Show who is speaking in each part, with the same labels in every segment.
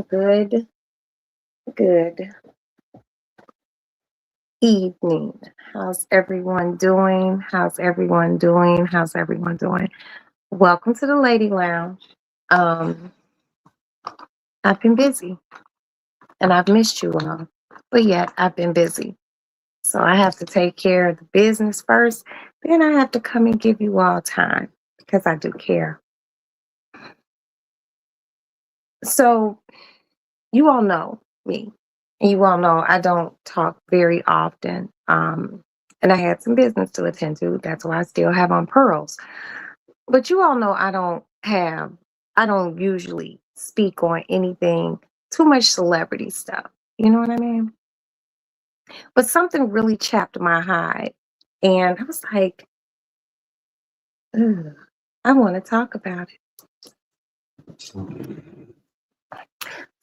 Speaker 1: Good, good evening. How's everyone doing? How's everyone doing? How's everyone doing? Welcome to the Lady Lounge. Um, I've been busy and I've missed you all, but yet I've been busy. So I have to take care of the business first, then I have to come and give you all time because I do care. So you all know me. And you all know I don't talk very often. And I had some business to attend to. That's why I still have on pearls. But you all know I don't usually speak on anything too much celebrity stuff. You know what I mean? But something really chapped my hide. And I was like, "Ugh, I want to talk about it."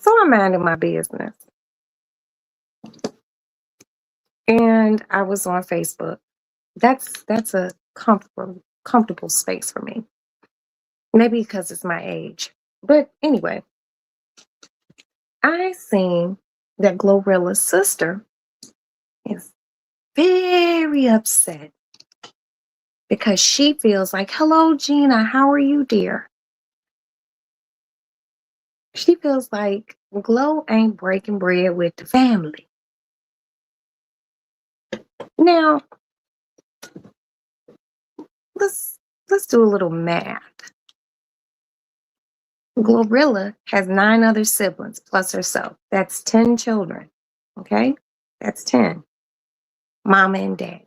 Speaker 1: So I'm minding my business. And I was on Facebook. That's a comfortable space for me. Maybe because it's my age. But anyway, I seen that Glorilla's sister is very upset because she feels like, "Hello, Gina, how are you, dear?" She feels like Glow ain't breaking bread with the family. Now, let's let's do a little math. Glorilla has 9 other siblings plus herself. That's 10 children. Okay? That's 10. Mama and daddy.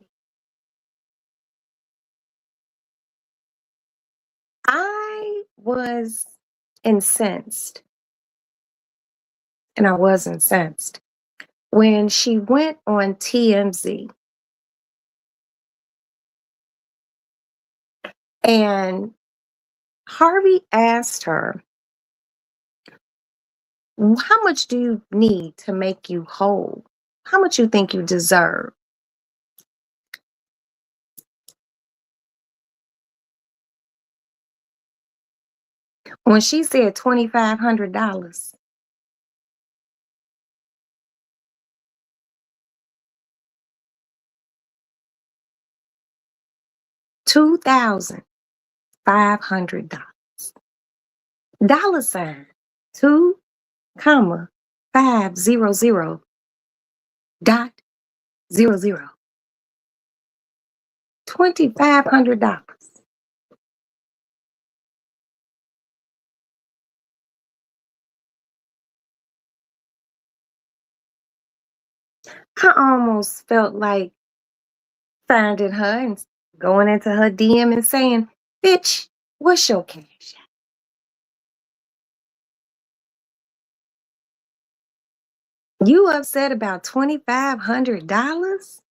Speaker 1: I was incensed, and I was incensed when she went on TMZ and Harvey asked her, "How much do you need to make you whole? How much you think you deserve?" When she said $2,500, $2,500. Dollar sign, 2,500.00. $2,500. I almost felt like finding her and going into her DM and saying, "Bitch, what's your cash app?" You upset about $2,500?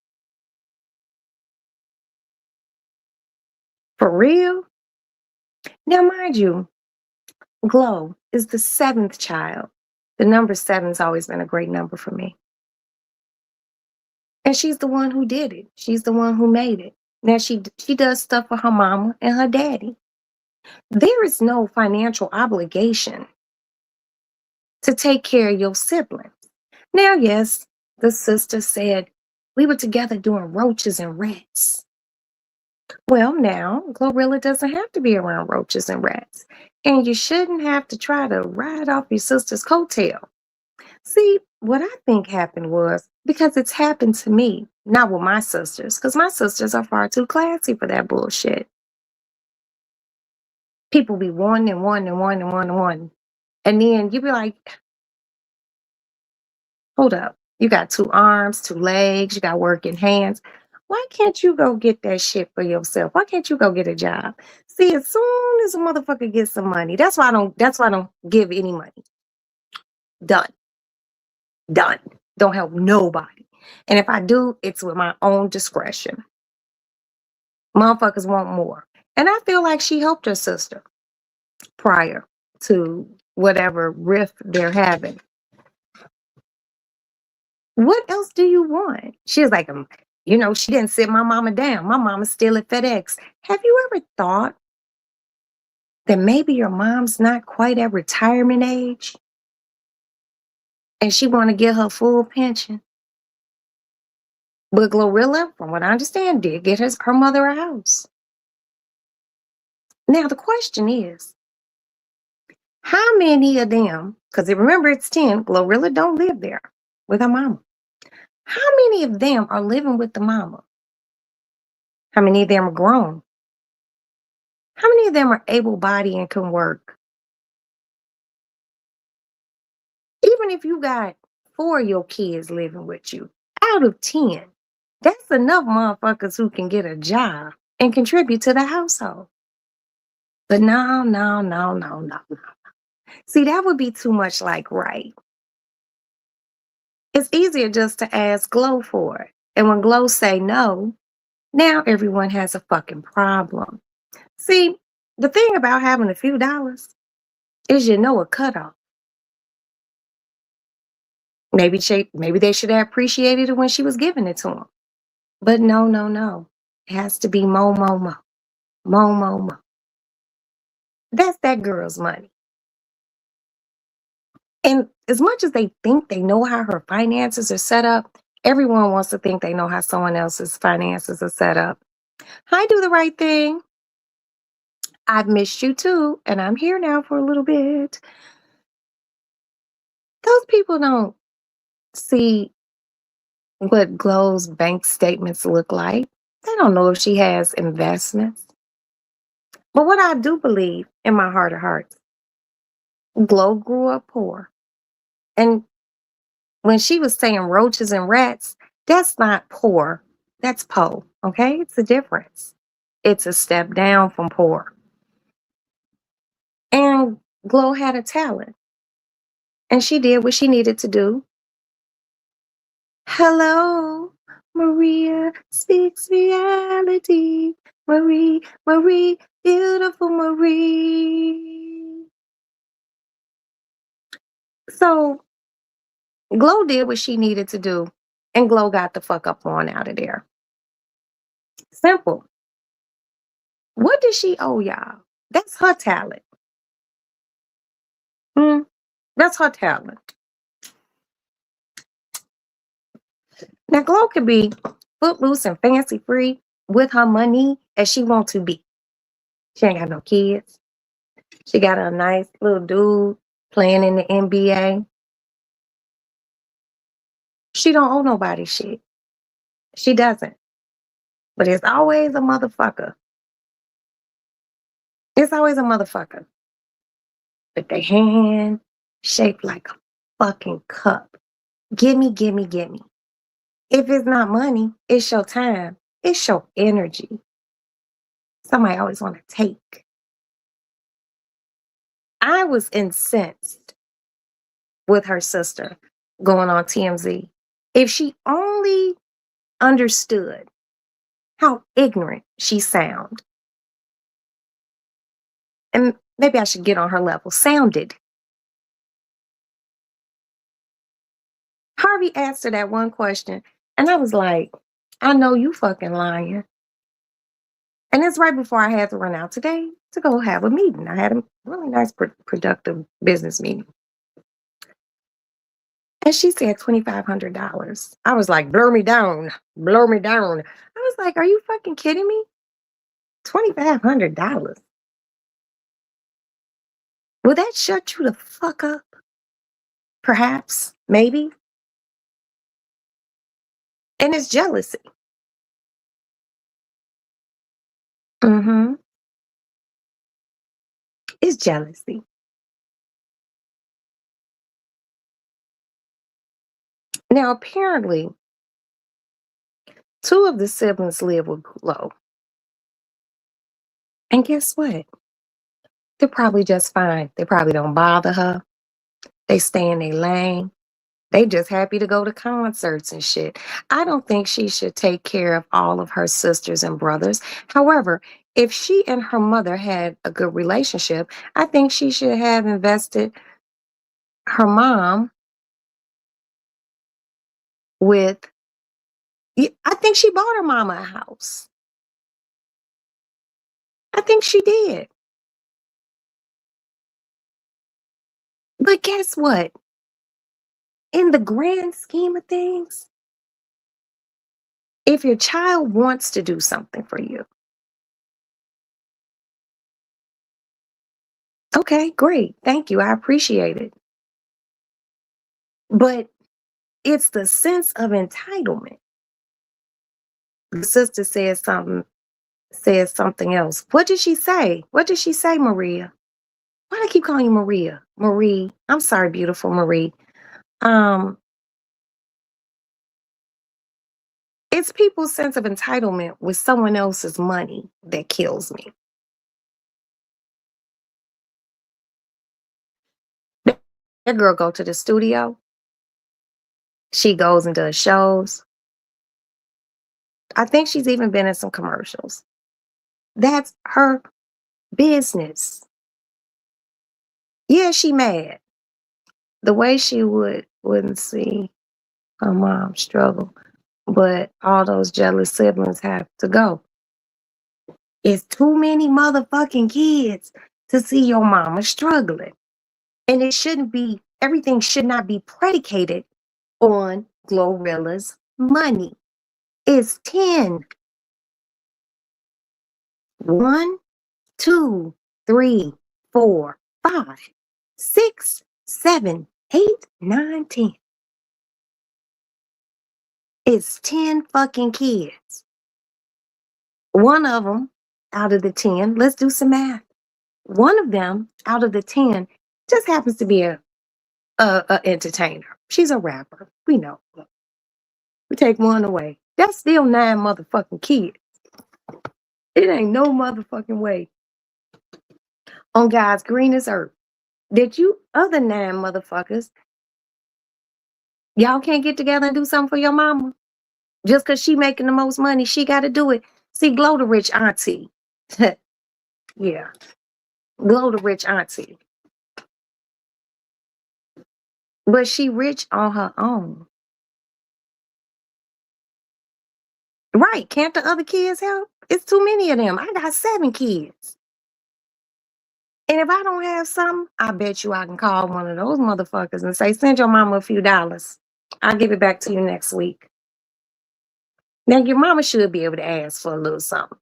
Speaker 1: For real? Now, mind you, Glow is the seventh child. The number seven's always been a great number for me. And she's the one who did it. She's the one who made it. Now she does stuff for her mama and her daddy. There is no financial obligation to take care of your siblings. Now, yes, the sister said we were together doing roaches and rats. Well, now, Glorilla doesn't have to be around roaches and rats. And you shouldn't have to try to ride off your sister's coattail. See, what I think happened was because it's happened to me, not with my sisters, because my sisters are far too classy for that bullshit. People be one and one and one and one and one. And then you be like, hold up. You got 2 arms, 2 legs, you got working hands. Why can't you go get that shit for yourself? Why can't you go get a job? See, as soon as a motherfucker gets some money, that's why I don't give any money. Done. Done. Don't help nobody. And if I do, it's with my own discretion. Motherfuckers want more. And I feel like she helped her sister prior to whatever rift they're having. What else do you want? She was like, she didn't sit my mama down. My mama's still at FedEx. Have you ever thought that maybe your mom's not quite at retirement age? and she want to get her full pension. But Glorilla, from what I understand, did get her mother a house. Now the question is, how many of them, because remember it's 10, Glorilla don't live there with her mama. How many of them are living with the mama? How many of them are grown? How many of them are able-bodied and can work? Even if you got 4 of your kids living with you, out of 10, that's enough motherfuckers who can get a job and contribute to the household. But no, no, no, no, no, no. See, that would be too much like right. It's easier just to ask Glow for it. And when Glow say no, now everyone has a fucking problem. See, the thing about having a few dollars is you know a cutoff. Maybe they should have appreciated it when she was giving it to them. But no, no, no. It has to be mo, mo, mo. Mo, mo, mo. That's that girl's money. And as much as they think they know how her finances are set up, everyone wants to think they know how someone else's finances are set up. Hi, do the right thing. I've missed you too, and I'm here now for a little bit. Those people don't see what Glow's bank statements look like. They don't know if she has investments. But what I do believe in my heart of hearts, Glow grew up poor. And when she was saying roaches and rats, that's not poor. That's po. Okay? It's a difference. It's a step down from poor. And Glow had a talent. And she did what she needed to do. Hello, Maria speaks reality. Marie, Marie, beautiful Marie. So Glow did what she needed to do, and Glow got the fuck up on out of there. Simple. What does she owe y'all? That's her talent. That's her talent. Now, Glow could be footloose and fancy free with her money as she want to be. She ain't got no kids. She got a nice little dude playing in the NBA. She don't owe nobody shit. She doesn't. But it's always a motherfucker. It's always a motherfucker. With their hand shaped like a fucking cup. Gimme, gimme, gimme. If it's not money, it's your time. It's your energy. Somebody always want to take. I was incensed with her sister going on TMZ. If she only understood how ignorant she sounded, and maybe I should get on her level, sounded. Harvey asked her that one question, and I was like, I know you fucking lying. And it's right before I had to run out today to go have a meeting. I had a really nice, productive business meeting. And she said $2,500. I was like, blur me down, blow me down. I was like, are you fucking kidding me? $2,500. Will that shut you the fuck up? Perhaps, maybe. And it's jealousy. Mm-hmm. It's jealousy. Now, apparently, 2 of the siblings live with Glow. And guess what? They're probably just fine. They probably don't bother her. They stay in their lane. They just happy to go to concerts and shit. I don't think she should take care of all of her sisters and brothers. However, if she and her mother had a good relationship, I think she should have invested her mom with, I think she bought her mama a house. I think she did. But guess what? In the grand scheme of things, if your child wants to do something for you, okay, great. Thank you. I appreciate it. But it's the sense of entitlement. The sister says something else. What did she say? What did she say, Maria? Why do I keep calling you Maria? Marie. I'm sorry, beautiful Marie. Um, it's people's sense of entitlement with someone else's money that kills me. That girl go to the studio. She goes and does shows. I think she's even been in some commercials. That's her business. Yeah, she mad. The way she wouldn't see her mom struggle, but all those jealous siblings have to go. It's too many motherfucking kids to see your mama struggling. And it shouldn't be, everything should not be predicated on Glorilla's money. It's 10. 1, 2, 3, 4, 5, 6, 7, 8, 9, 10. It's 10 fucking kids. One of them out of the 10, let's do some math. One of them out of the 10 just happens to be a entertainer. She's a rapper. We know. We take one away. That's still 9 motherfucking kids. It ain't no motherfucking way on God's greenest earth that you other 9 motherfuckers, y'all can't get together and do something for your mama. Just because she making the most money, she got to do it. See, glow the rich auntie. Yeah, glow the rich auntie. But she rich on her own. Right, can't the other kids help? It's too many of them. I got 7 kids. And if I don't have some, I bet you I can call one of those motherfuckers and say, send your mama a few dollars. I'll give it back to you next week. Now, your mama should be able to ask for a little something.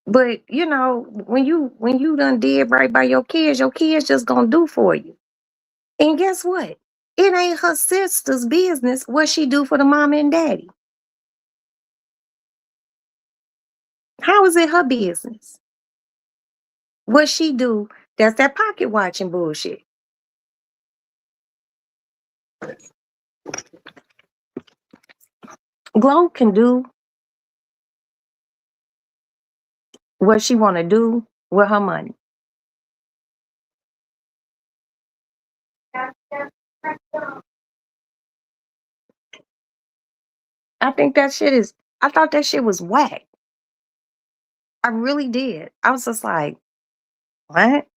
Speaker 1: But, you know, when you done did right by your kids just gonna do for you. And guess what? It ain't her sister's business what she do for the mama and daddy. How is it her business? What she do, that's that pocket watching bullshit. Glow can do what she want to do with her money. I think that shit is, I thought that shit was whack. I really did. I was just like, what?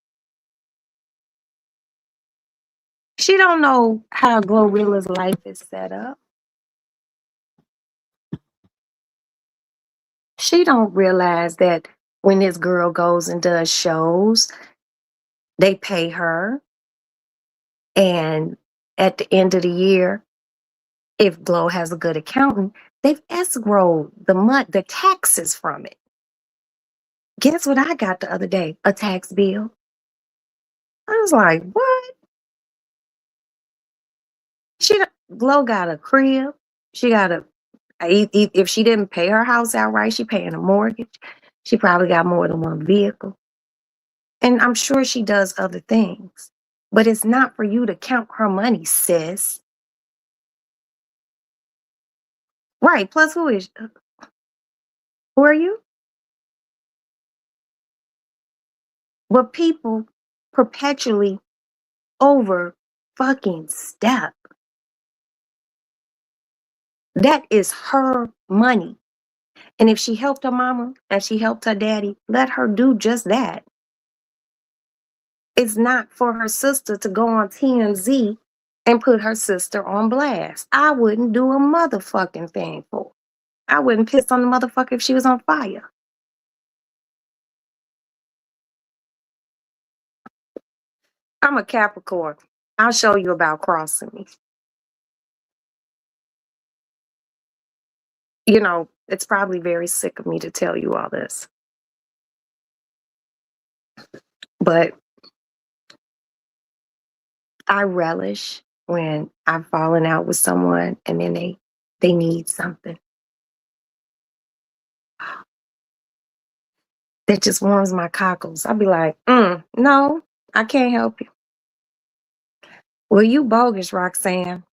Speaker 1: She don't know how Glorilla's life is set up. She don't realize that when this girl goes and does shows, they pay her. And at the end of the year, if Glow has a good accountant, they've escrowed the taxes from it. Guess what I got the other day? A tax bill. I was like, what? Glow got a crib. She got if she didn't pay her house outright, she paying a mortgage. She probably got more than one vehicle. And I'm sure she does other things. But it's not for you to count her money, sis. Right. Plus, who are you? But people perpetually over fucking step. That is her money. And if she helped her mama and she helped her daddy, let her do just that. It's not for her sister to go on TMZ and put her sister on blast. I wouldn't do a motherfucking thing for her. I wouldn't piss on the motherfucker if she was on fire. I'm a Capricorn. I'll show you about crossing me. You know, it's probably very sick of me to tell you all this, but I relish when I've fallen out with someone and then they need something that just warms my cockles. I'll be like, no, I can't help you. Well, you bogus, Roxanne.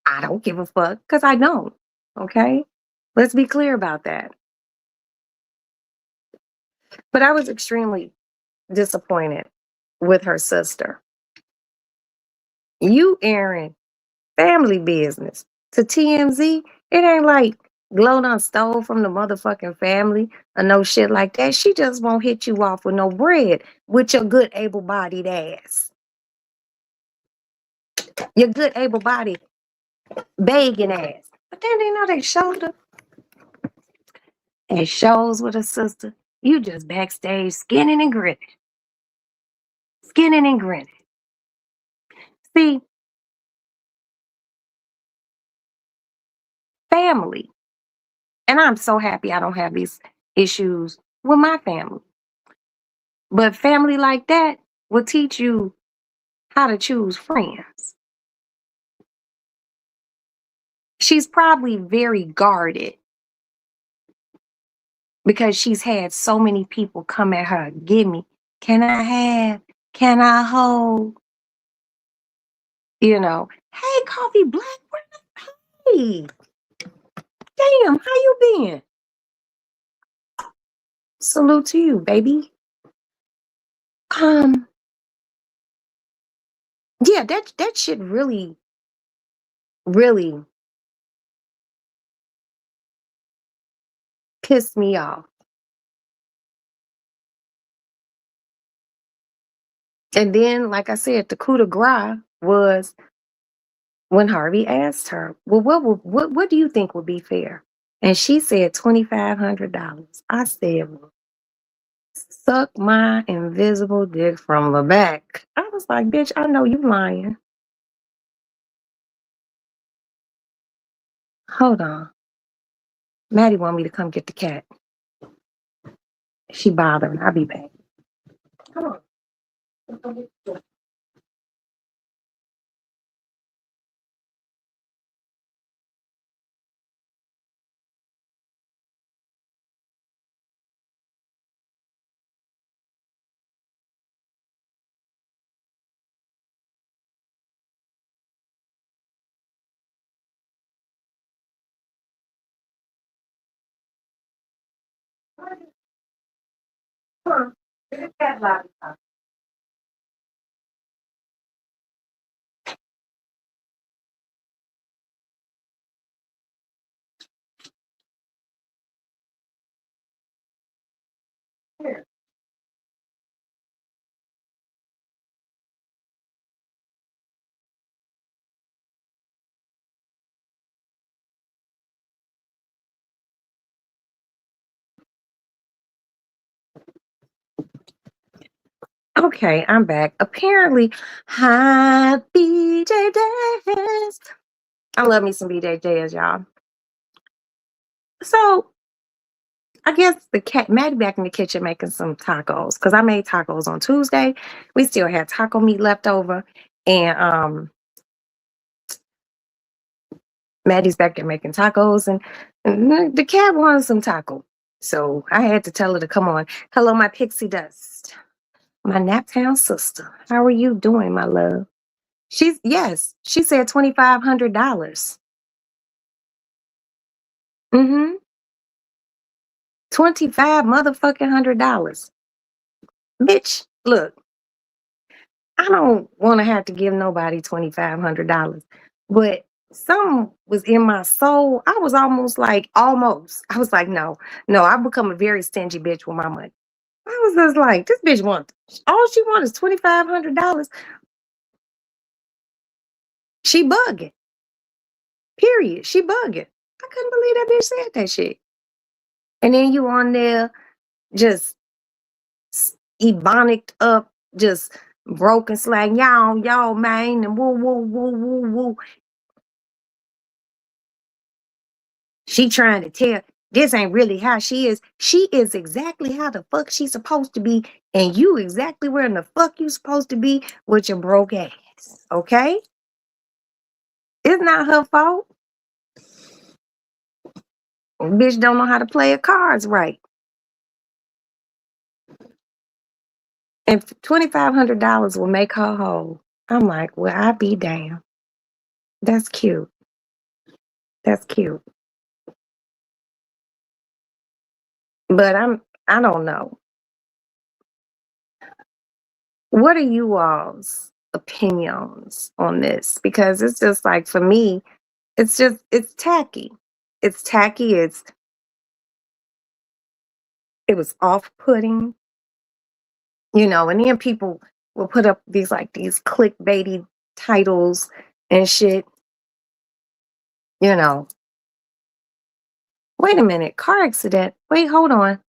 Speaker 1: I don't give a fuck because I don't. Okay. Let's be clear about that. But I was extremely disappointed with her sister. You airing family business to TMZ. It ain't like Glow done stole from the motherfucking family or no shit like that. She just won't hit you off with no bread with your good able-bodied ass. Your good able-bodied begging ass. But then they know they showed her and shows with her sister. You just backstage skinning and grinning. Skinning and grinning. See, family. And I'm so happy I don't have these issues with my family. But family like that will teach you how to choose friends. She's probably very guarded because she's had so many people come at her. Give me, can I have, can I hold? You know, hey, Coffee Black, hey, damn, how you been? Salute to you, baby. Um, yeah, that shit really, really pissed me off. And then, like I said, the coup de grace was when Harvey asked her, "Well, what do you think would be fair?" And she said $2,500. I said, well, suck my invisible dick from the back. I was like, bitch, I know you lying. Hold on. Maddie want me to come get the cat. She bothering. I'll be back. Come on. Come on. Get the cat lollipop. Here. Okay, I'm back. Apparently, hi BJ Days. I love me some BJ Days, y'all. So I guess the cat Maddie back in the kitchen making some tacos because I made tacos on Tuesday. We still had taco meat left over, and Maddie's back there making tacos, and the cat wanted some taco, so I had to tell her to come on. Hello, my pixie dust, my Naptown sister. How are you doing, my love? She said $2,500. Mm-hmm. 25 motherfucking $100. Bitch, look. I don't want to have to give nobody $2,500, but something was in my soul. I was almost like, almost. I was like, no, no. I've become a very stingy bitch with my money. I was just like, this bitch wants all she wants is $2,500. She bugging. Period. She bugging. I couldn't believe that bitch said that shit. And then you on there just ebonic up, just broken slang, y'all, man, and woo, woo, woo, woo, woo. She trying to tell this ain't really how she is. She is exactly how the fuck she's supposed to be, and you exactly where in the fuck you supposed to be with your broke ass. Okay? It's not her fault. Bitch don't know how to play her cards right. And $2,500 will make her whole. I'm like, well, I be damned. That's cute. That's cute. But I don't know. What are you all's opinions on this? Because it's just like for me, it's tacky. It's tacky. It was off-putting, and then people will put up these clickbaity titles and shit, you know. Wait a minute, car accident. Wait, hold on.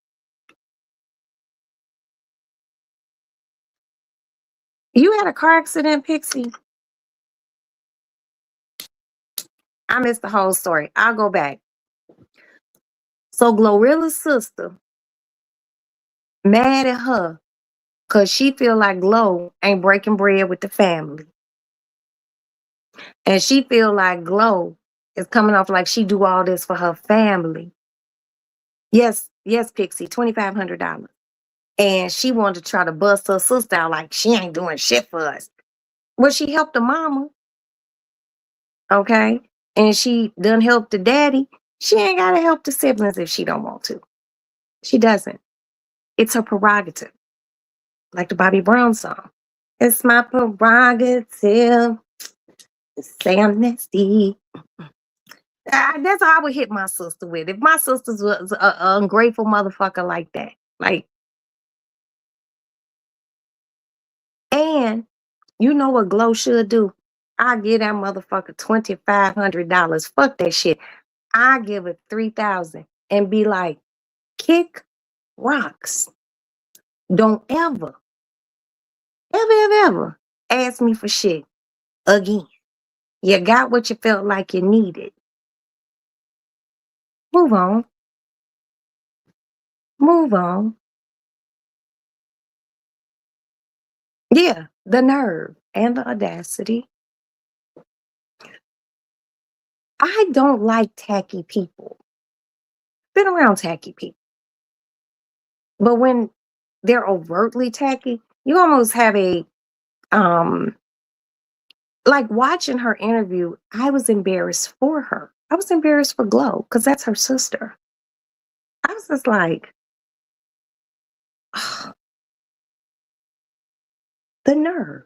Speaker 1: You had a car accident, Pixie? I missed the whole story. I'll go back. So Glorilla's sister mad at her because she feel like Glow ain't breaking bread with the family. And she feel like Glow is coming off like she do all this for her family. Yes, yes, Pixie, $2,500. And she wanted to try to bust her sister out like she ain't doing shit for us. Well, she helped the mama, okay? And she done help the daddy. She ain't gotta help the siblings if she don't want to. She doesn't. It's her prerogative. Like the Bobby Brown song. It's my prerogative to say I'm nasty. That's how I would hit my sister with. If my sister was an ungrateful motherfucker like that. Like, and you know what Glow should do? I give that motherfucker $2,500. Fuck that shit. I give it 3,000 and be like, kick rocks. Don't ever ask me for shit again. You got what you felt like you needed. Move on. Move on. Yeah, the nerve and the audacity. I don't like tacky people. Been around tacky people. But when they're overtly tacky, you almost have a um like watching her interview, I was embarrassed for her. I was embarrassed for Glow because that's her sister. I was just like, the nerve.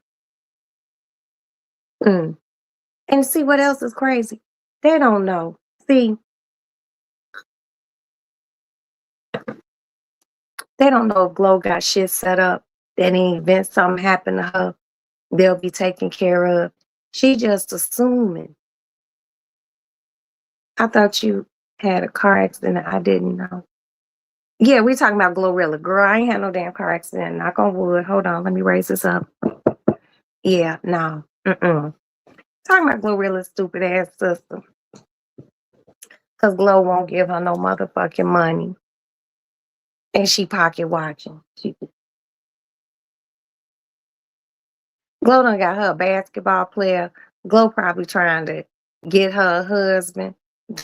Speaker 1: Mm. And see what else is crazy? They don't know. See, they don't know if Glow got shit set up. That any event something happened to her, they'll be taken care of. She just assuming. I thought you had a car accident. I didn't know. Yeah, we talking about Glorilla. Girl, I ain't had no damn car accident. Knock on wood. Hold on, let me raise this up. Yeah, no. Talking about Glorilla's stupid ass sister. Because Glow won't give her no motherfucking money. And she pocket watching. Glow done got her a basketball player. Glow probably trying to get her a husband,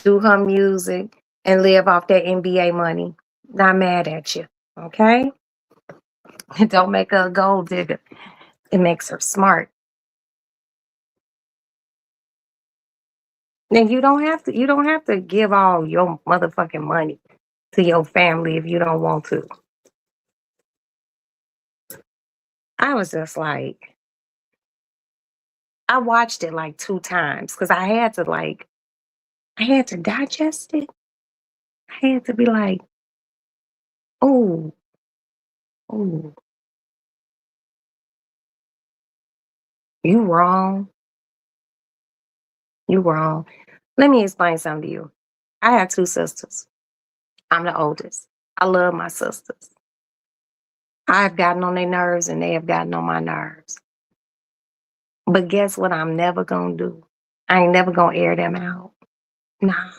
Speaker 1: do her music, and live off that NBA money. Not mad at you, okay? It don't make her a gold digger. It makes her smart. Then you don't have to give all your motherfucking money to your family if you don't want to. I was just like, I watched it like 2 times because I had to digest it. I had to be like, oh, oh, you wrong. You wrong. Let me explain something to you. I have 2 sisters. I'm the oldest. I love my sisters. I've gotten on their nerves and they have gotten on my nerves. But guess what I'm never gonna do? I ain't never gonna air them out. Nah.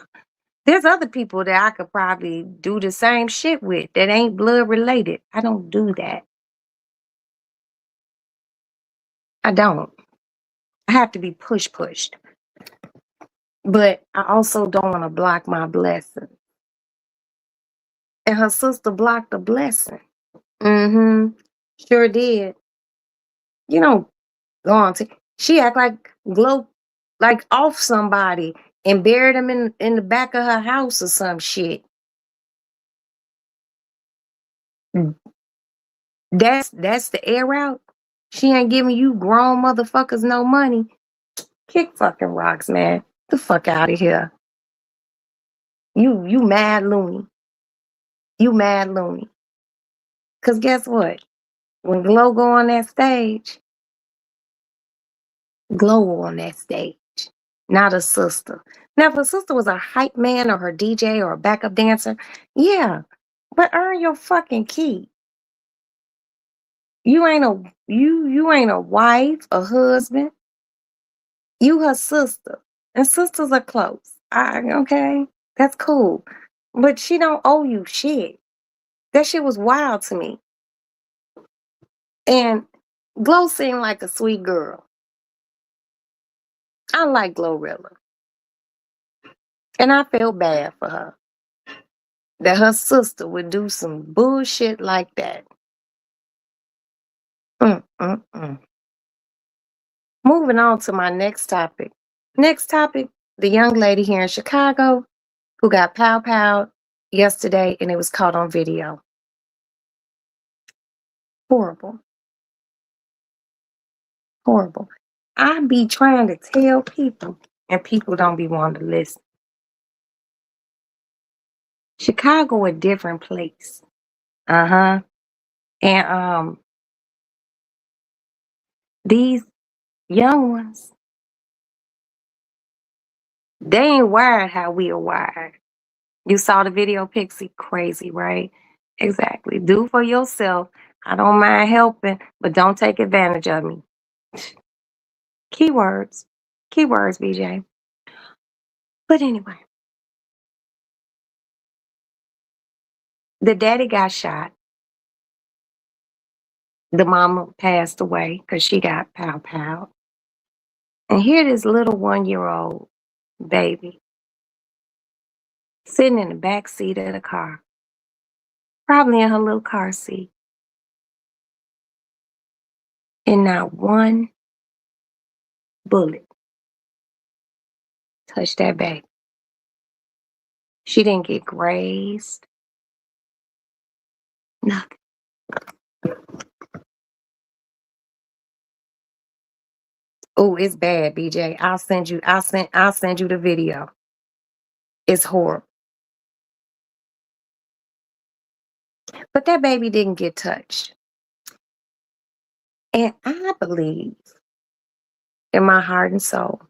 Speaker 1: There's other people that I could probably do the same shit with that ain't blood related. I don't do that. I don't. I have to be pushed. But I also don't want to block my blessing. And her sister blocked the blessing. Mm-hmm. Sure did. You know, go on to she act like glow like off somebody and buried him in the back of her house or some shit. Mm. That's the air out. She ain't giving you grown motherfuckers no money. Kick fucking rocks, man. The fuck out of here. You mad loony. You mad loony. Cause guess what? When Glow go on that stage, Glow on that stage. Not a sister. Now if a sister was a hype man or her DJ or a backup dancer, yeah. But earn your fucking keep. You ain't a wife, a husband. You her sister. And sisters are close. Okay. That's cool. But she don't owe you shit. That shit was wild to me. And Glow seemed like a sweet girl. I like Glorilla. And I felt bad for her. That her sister would do some bullshit like that. Mm. Moving on to my next topic. Next topic, the young lady here in Chicago who got pow yesterday and it was caught on video. Horrible. Horrible. I be trying to tell people and people don't be wanting to listen. Chicago a different place. Uh-huh. And these young ones, they ain't wired how we are wired. You saw the video, Pixie? Crazy, right? Exactly. Do for yourself. I don't mind helping, but don't take advantage of me. Keywords. Keywords, BJ. But anyway, the daddy got shot. The mama passed away because she got pow. And here this little 1-year-old baby sitting in the back seat of the car, probably in her little car seat, and not one bullet touched that baby. She didn't get grazed, nothing. Oh, it's bad, BJ. I'll send you the video. It's horrible. But that baby didn't get touched. And I believe in my heart and soul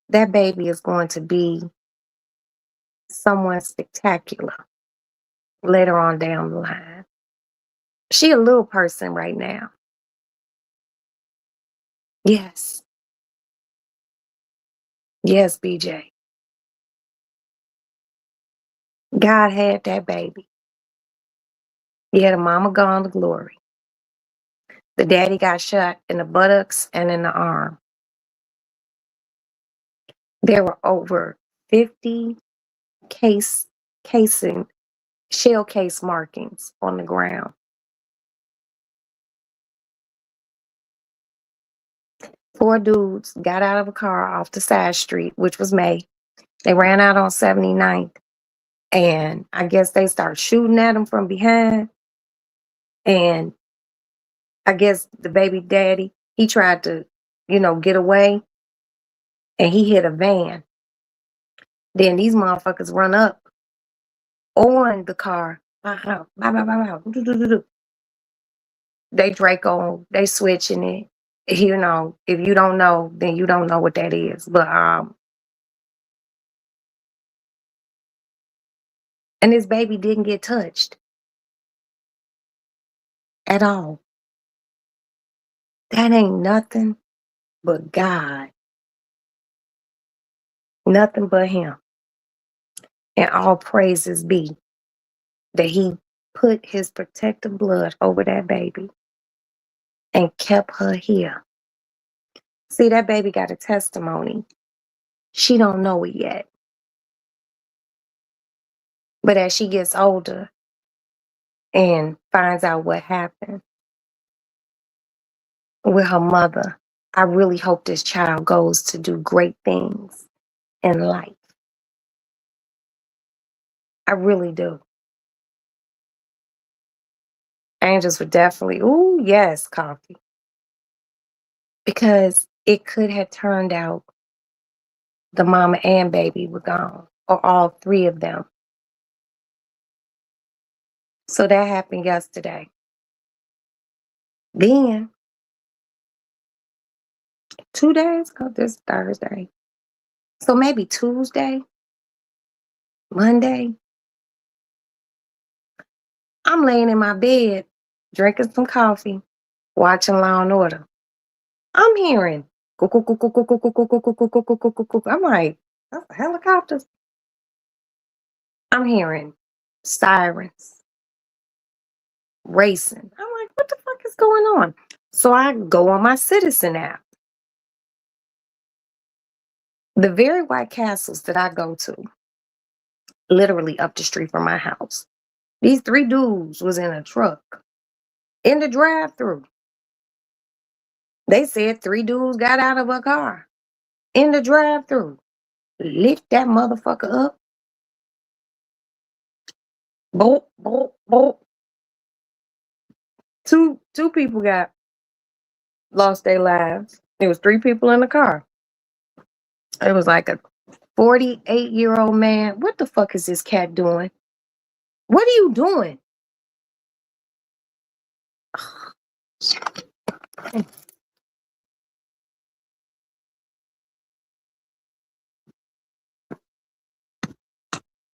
Speaker 1: that baby is going to be someone spectacular later on down the line. She a little person right now. Yes. Yes, BJ. God had that baby. Yeah, the mama gone to glory. The daddy got shot in the buttocks and in the arm. There were over 50 case casing shell case markings on the ground. 4 dudes got out of a car off the side street, which was May. They ran out on 79th, and I guess they started shooting at them from behind. And I guess the baby daddy, he tried to, get away, and he hit a van. Then these motherfuckers run up on the car. Bow, bow, bow, bow, bow, do, do, do, do. They Draco, they switching it. If you don't know, then you don't know what that is. But And this baby didn't get touched at all. That ain't nothing but God. Nothing but him. And all praises be that he put his protective blood over that baby and kept her here. See, that baby got a testimony. She don't know it yet. But as she gets older and finds out what happened with her mother, I really hope this child goes to do great things in life. I really do. Angels would definitely, ooh, yes, coffee. Because it could have turned out the mama and baby were gone, or all three of them. So that happened yesterday. Then, 2 days ago, this Thursday. So maybe Tuesday, Monday, I'm laying in my bed, drinking some coffee, watching Law and Order. I'm hearing, I'm like, that's a helicopter. I'm hearing sirens racing. I'm like, what the fuck is going on? So I go on my Citizen app. The very White Castles that I go to, literally up the street from my house. These three dudes was in a truck in the drive-through. They said three dudes got out of a car in the drive-through, lit that motherfucker up. Boop, boop, boop. Two people lost their lives. There was three people in the car. It was like a 48-year-old man. What the fuck is this cat doing? What are you doing?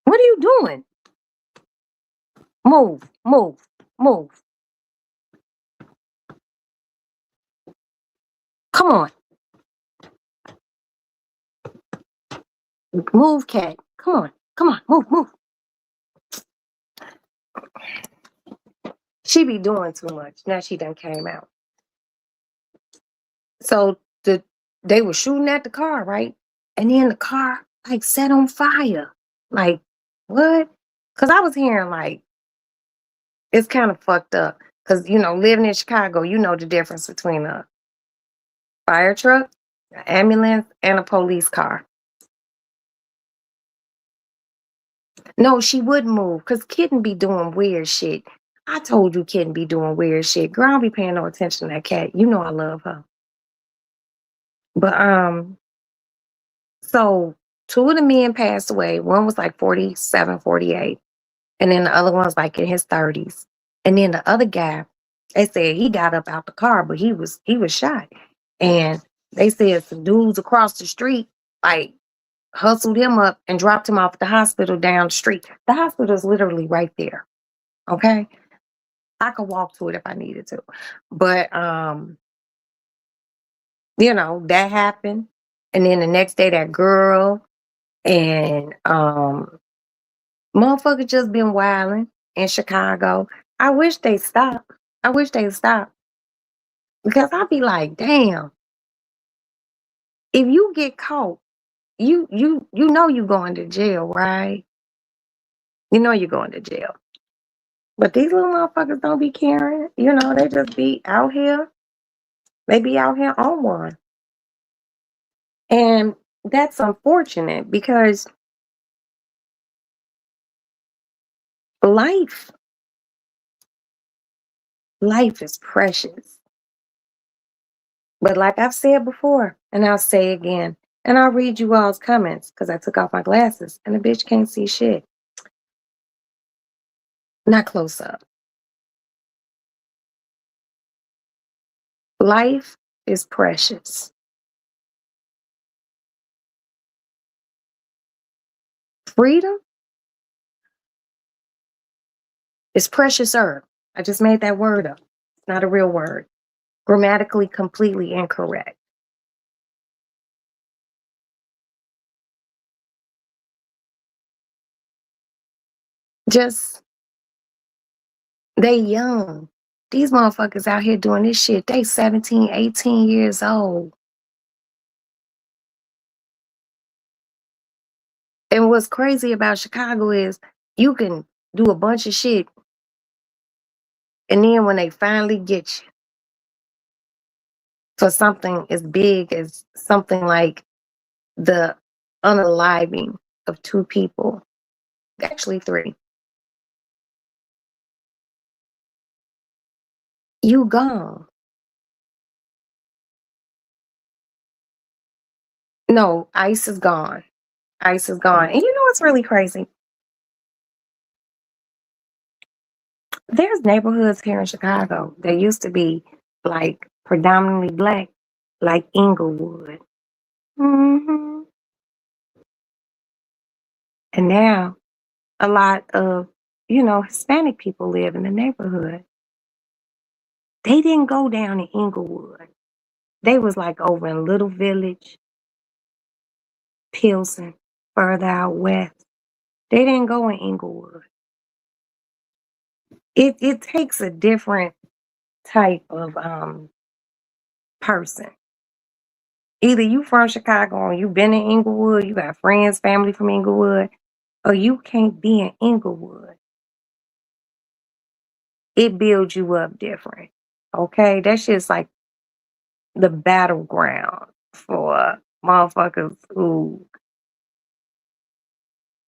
Speaker 1: What are you doing? Move, move, move. Come on. Move, cat. Come on. Come on. Move, move. She be doing too much. Now she done came out. So they were shooting at the car, right? And then the car like set on fire. Like, what? Cause I was hearing like it's kind of fucked up. Cause living in Chicago, you know the difference between a fire truck, an ambulance, and a police car. No, she wouldn't move because Kitten be doing weird shit. I told you Kitten be doing weird shit. Girl, I don't be paying no attention to that cat. You know I love her. But so two of the men passed away. One was like 47, 48. And then the other one was like in his 30s. And then the other guy, they said he got up out the car, but he was shot. And they said some dudes across the street like hustled him up and dropped him off at the hospital down the street. The hospital is literally right there. Okay. I could walk to it if I needed to. But that happened. And then the next day that girl and motherfucker just been wilding in Chicago. I wish they stopped. I wish they stopped. Because I'd be like, damn, if you get caught, you know you going to jail, right? You know you're going to jail. But these little motherfuckers don't be caring. They just be out here. They be out here on one. And that's unfortunate because life is precious. But like I've said before, and I'll say again, and I'll read you all's comments because I took off my glasses and the bitch can't see shit. Not close up. Life is precious. Freedom It's precious herb. I just made that word up. It's not a real word. Grammatically completely incorrect. Just, they young. These motherfuckers out here doing this shit. They 17, 18 years old. And what's crazy about Chicago is you can do a bunch of shit, and then when they finally get you for something as big as something like the unaliving of two people, actually three, you gone. No, ICE is gone. ICE is gone. And you know what's really crazy? There's neighborhoods here in Chicago that used to be like predominantly black, like Inglewood. hmm And now a lot of, Hispanic people live in the neighborhood. They didn't go down in Inglewood. They was like over in Little Village, Pilsen, further out west. They didn't go in Inglewood. It takes a different type of person. Either you from Chicago or you been in Inglewood, you got friends, family from Inglewood, or you can't be in Inglewood. It builds you up different. Okay? That shit's like the battleground for motherfuckers who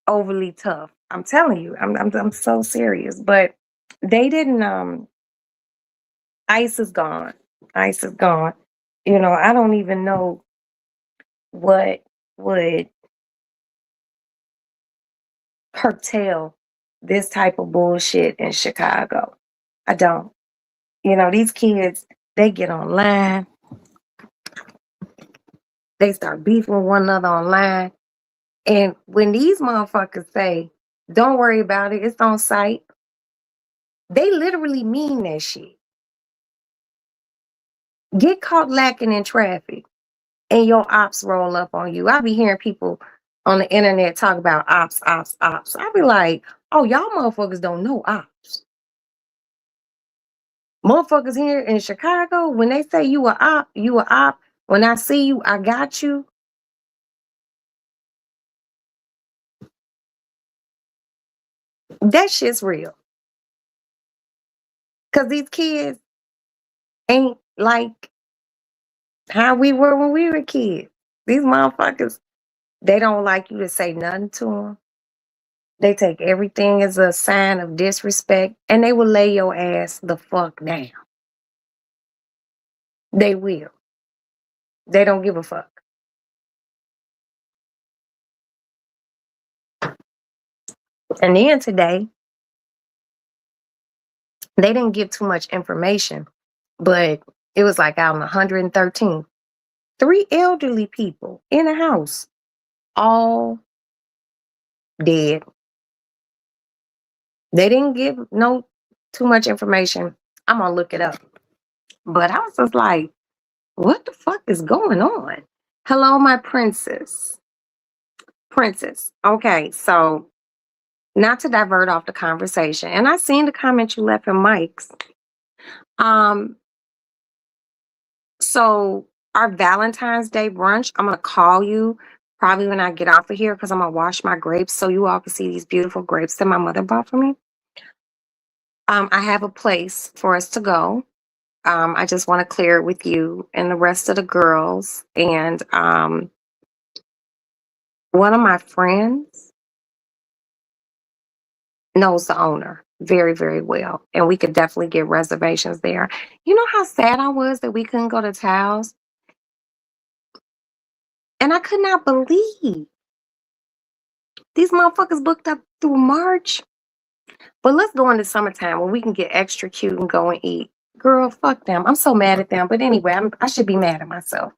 Speaker 1: overly tough. I'm telling you, I'm so serious. But they didn't ICE is gone. ICE is gone. I don't even know what would curtail this type of bullshit in Chicago. I don't. These kids, they get online, they start beefing with one another online. And when these motherfuckers say, don't worry about it, it's on site, they literally mean that shit. Get caught lacking in traffic and your ops roll up on you. I be hearing people on the internet talk about ops, ops, ops. I be like, oh, y'all motherfuckers don't know ops. Motherfuckers here in Chicago, when they say you a op, you a op. When I see you, I got you. That shit's real. Cause these kids ain't like how we were when we were kids. These motherfuckers, they don't like you to say nothing to them. They take everything as a sign of disrespect, and they will lay your ass the fuck down. They will. They don't give a fuck. And then today, they didn't give too much information, but it was like out on 113th. Three elderly people in a house, all dead. They didn't give no too much information. I'm gonna look it up. But I was just like, what the fuck is going on? Hello, my princess. Princess. Okay, so not to divert off the conversation, and I seen the comment you left in Mike's. Um, so our Valentine's Day brunch, I'm gonna call you probably when I get off of here because I'm gonna wash my grapes so you all can see these beautiful grapes that my mother bought for me. I have a place for us to go. I just want to clear it with you and the rest of the girls. And one of my friends knows the owner very, very well. And we could definitely get reservations there. You know how sad I was that we couldn't go to Taos? And I could not believe these motherfuckers booked up through March. But let's go into summertime when we can get extra cute and go and eat. Girl, fuck them. I'm so mad at them. But anyway, I should be mad at myself.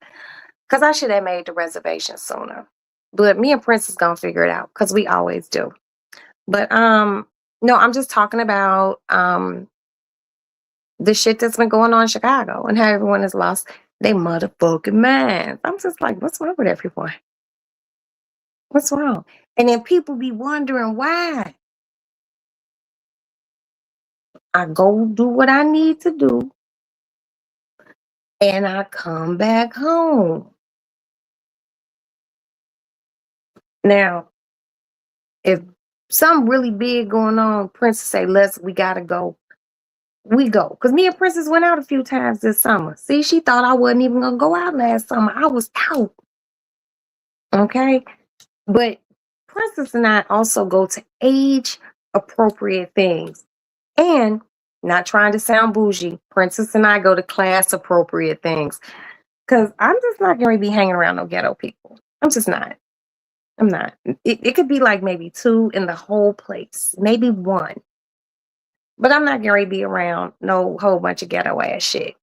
Speaker 1: Because I should have made the reservation sooner. But me and Prince is gonna figure it out because we always do. But No, I'm just talking about the shit that's been going on in Chicago and how everyone has lost their motherfucking minds. I'm just like, what's wrong with everyone? What's wrong? And then people be wondering why. I go do what I need to do and I come back home. Now, if something really big going on, Princess say, we gotta go. We go. Because me and Princess went out a few times this summer. See, she thought I wasn't even gonna go out last summer. I was out. Okay. But Princess and I also go to age appropriate things. And not trying to sound bougie, Princess and I go to class appropriate things. Cause I'm just not gonna be hanging around no ghetto people. I'm just not. I'm not. It could be like maybe two in the whole place, maybe one. But I'm not gonna be around no whole bunch of ghetto ass shit.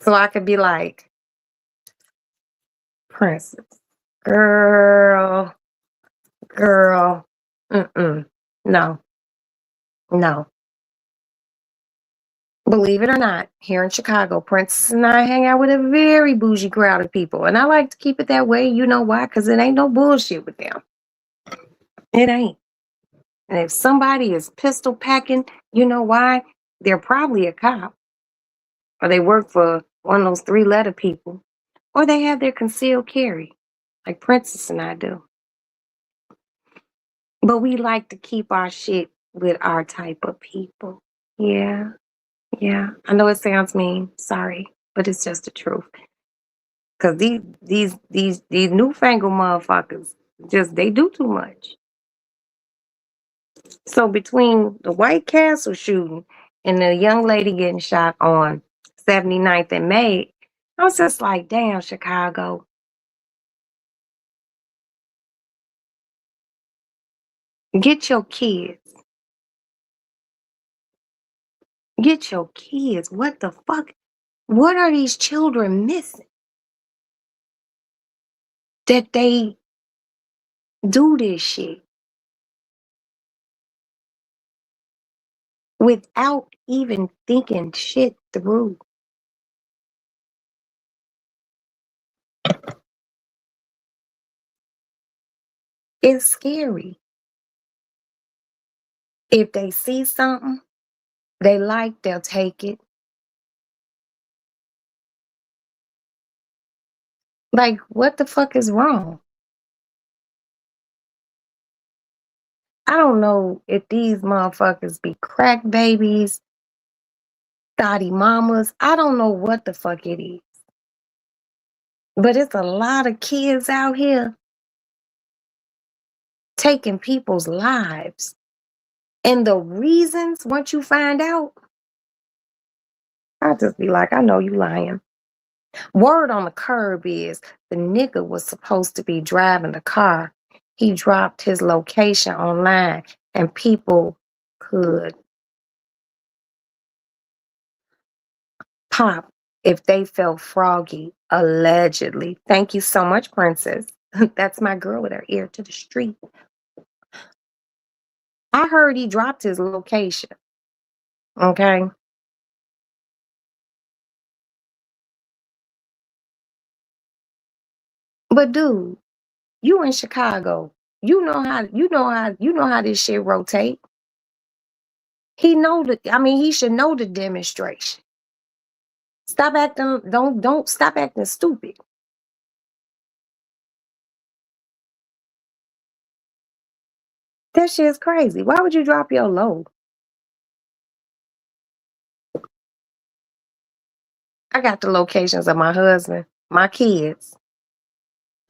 Speaker 1: So I could be like, Princess, girl, girl, no, no. Believe it or not, here in Chicago, Princess and I hang out with a very bougie crowd of people. And I like to keep it that way. You know why? Because it ain't no bullshit with them. It ain't. And if somebody is pistol packing, you know why? They're probably a cop or they work for one of those three-letter people or they have their concealed carry like Princess and I do. But we like to keep our shit with our type of people. Yeah, yeah. I know it sounds mean. Sorry, but it's just the truth. Cause these newfangled motherfuckers just they do too much. So between the White Castle shooting and the young lady getting shot on 79th and May, I was just like, damn, Chicago, get your kids. Get your kids. What the fuck? What are these children missing? That they do this shit without even thinking shit through. It's scary. If they see something they like, they'll take it. Like, what the fuck is wrong? I don't know if these motherfuckers be crack babies, thotty mamas. I don't know what the fuck it is. But it's a lot of kids out here taking people's lives. And the reasons, once you find out, I'll just be like, I know you lying. Word on the curb is the nigga was supposed to be driving the car. He dropped his location online and people could pop if they felt froggy, allegedly. Thank you so much, Princess. That's my girl with her ear to the street. I heard he dropped his location. Okay. But dude, you in Chicago. You know how this shit rotate. He should know the demonstration. Don't stop acting stupid. That shit's crazy. Why would you drop your load? I got the locations of my husband, my kids.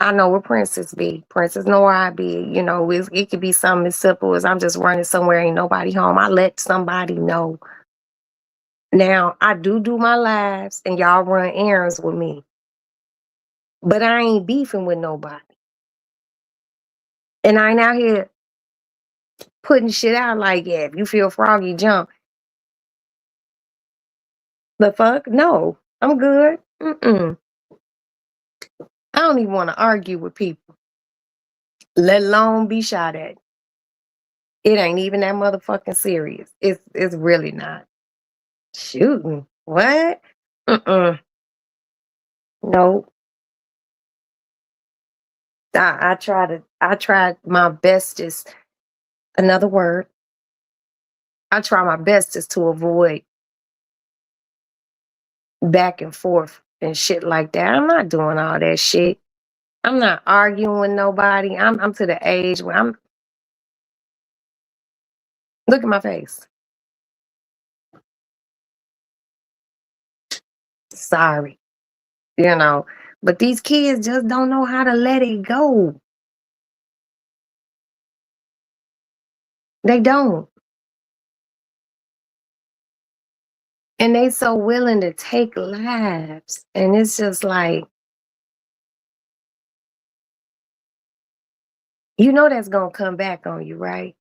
Speaker 1: I know where Princess be. Princess know where I be. It could be something as simple as I'm just running somewhere, ain't nobody home. I let somebody know. Now, I do my lives and y'all run errands with me. But I ain't beefing with nobody. And I ain't out here putting shit out like, yeah, if you feel froggy, jump. The fuck? No, I'm good. I don't even want to argue with people, let alone be shot at. It ain't even that motherfucking serious. It's really not. Shooting. What? Mm-mm. No. I tried my bestest. Another word. I try my bestest to avoid back and forth and shit like that. I'm not doing all that shit. I'm not arguing with nobody. I'm to the age where I'm look at my face. Sorry. You know. But these kids just don't know how to let it go. They don't. And they so willing to take lives. And it's just like, you know that's gonna come back on you, right?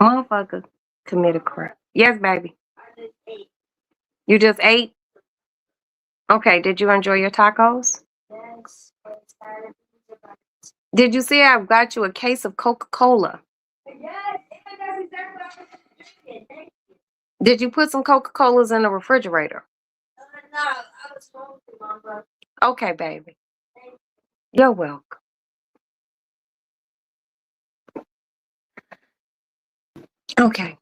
Speaker 1: Motherfucker commit a crime. Yes, baby. You just ate? Okay, did you enjoy your tacos? Did you see I've got you a case of Coca-Cola? Did you put some Coca-Colas in the refrigerator? Okay, baby. You're welcome. Okay.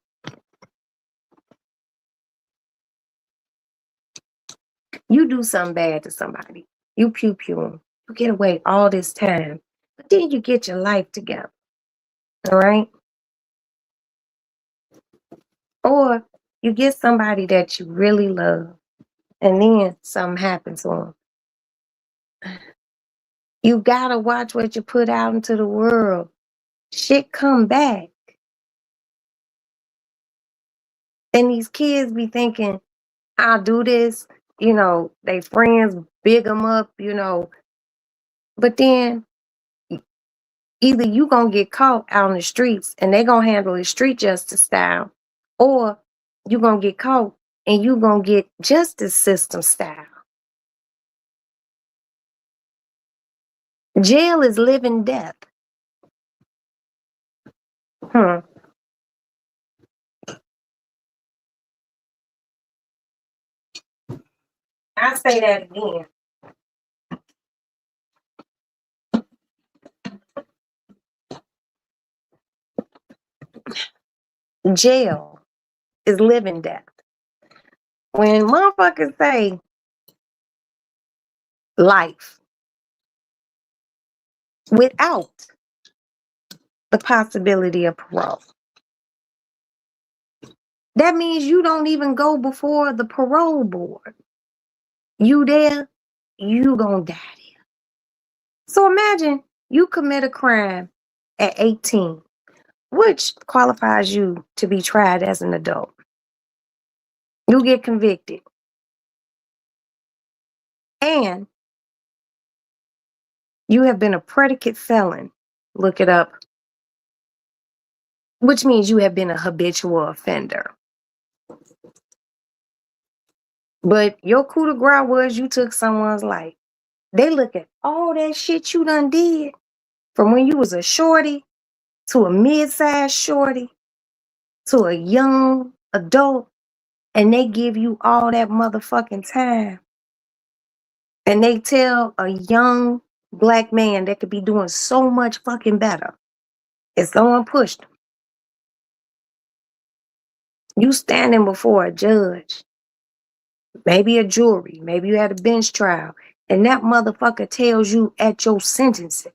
Speaker 1: You do something bad to somebody. You pew 'em. You get away all this time. But then you get your life together. All right? Or you get somebody that you really love and then something happens to them. You gotta watch what you put out into the world. Shit come back. And these kids be thinking, I'll do this. You know, they friends big them up, you know. But then either you gonna get caught out in the streets and they gonna handle it street justice style, or you gonna get caught and you gonna get justice system style. Jail is living death. Hmm. I say that again. Jail is living death. When motherfuckers say life without the possibility of parole, that means you don't even go before the parole board. You there, you gonna die there. So imagine you commit a crime at 18, which qualifies you to be tried as an adult. You get convicted. And you have been a predicate felon. Look it up. Which means you have been a habitual offender. But your coup de grace was you took someone's life. They look at all that shit you done did from when you was a shorty to a mid-sized shorty to a young adult, and they give you all that motherfucking time. And they tell a young black man that could be doing so much fucking better if someone pushed him. You standing before a judge, maybe a jury, maybe you had a bench trial, and that motherfucker tells you at your sentencing,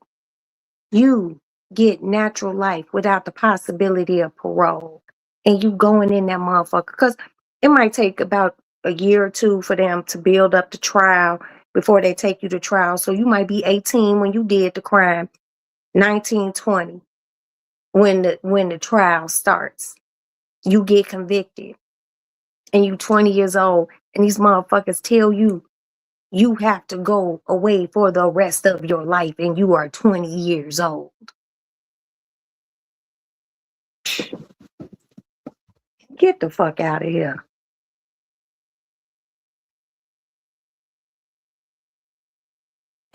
Speaker 1: you get natural life without the possibility of parole. And you going in that motherfucker. Because it might take about a year or two for them to build up the trial before they take you to trial. So you might be 18 when you did the crime, 19, 20, when the trial starts. You get convicted and you 20 years old, and these motherfuckers tell you you have to go away for the rest of your life and you are 20 years old. Get the fuck out of here.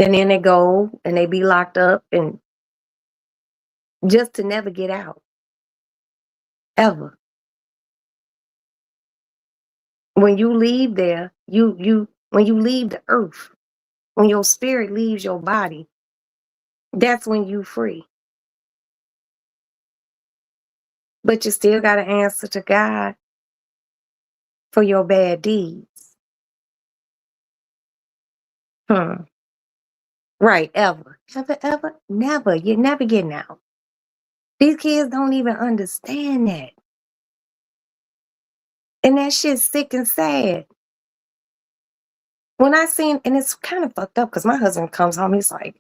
Speaker 1: And then they go and they be locked up and just to never get out. Ever. When you leave there, when you leave the earth, when your spirit leaves your body, that's when you free. But you still got to answer to God for your bad deeds. Right, ever. Ever? Never. You're never getting out. These kids don't even understand that. And that shit's sick and sad. When I seen, and it's kind of fucked up because my husband comes home, he's like,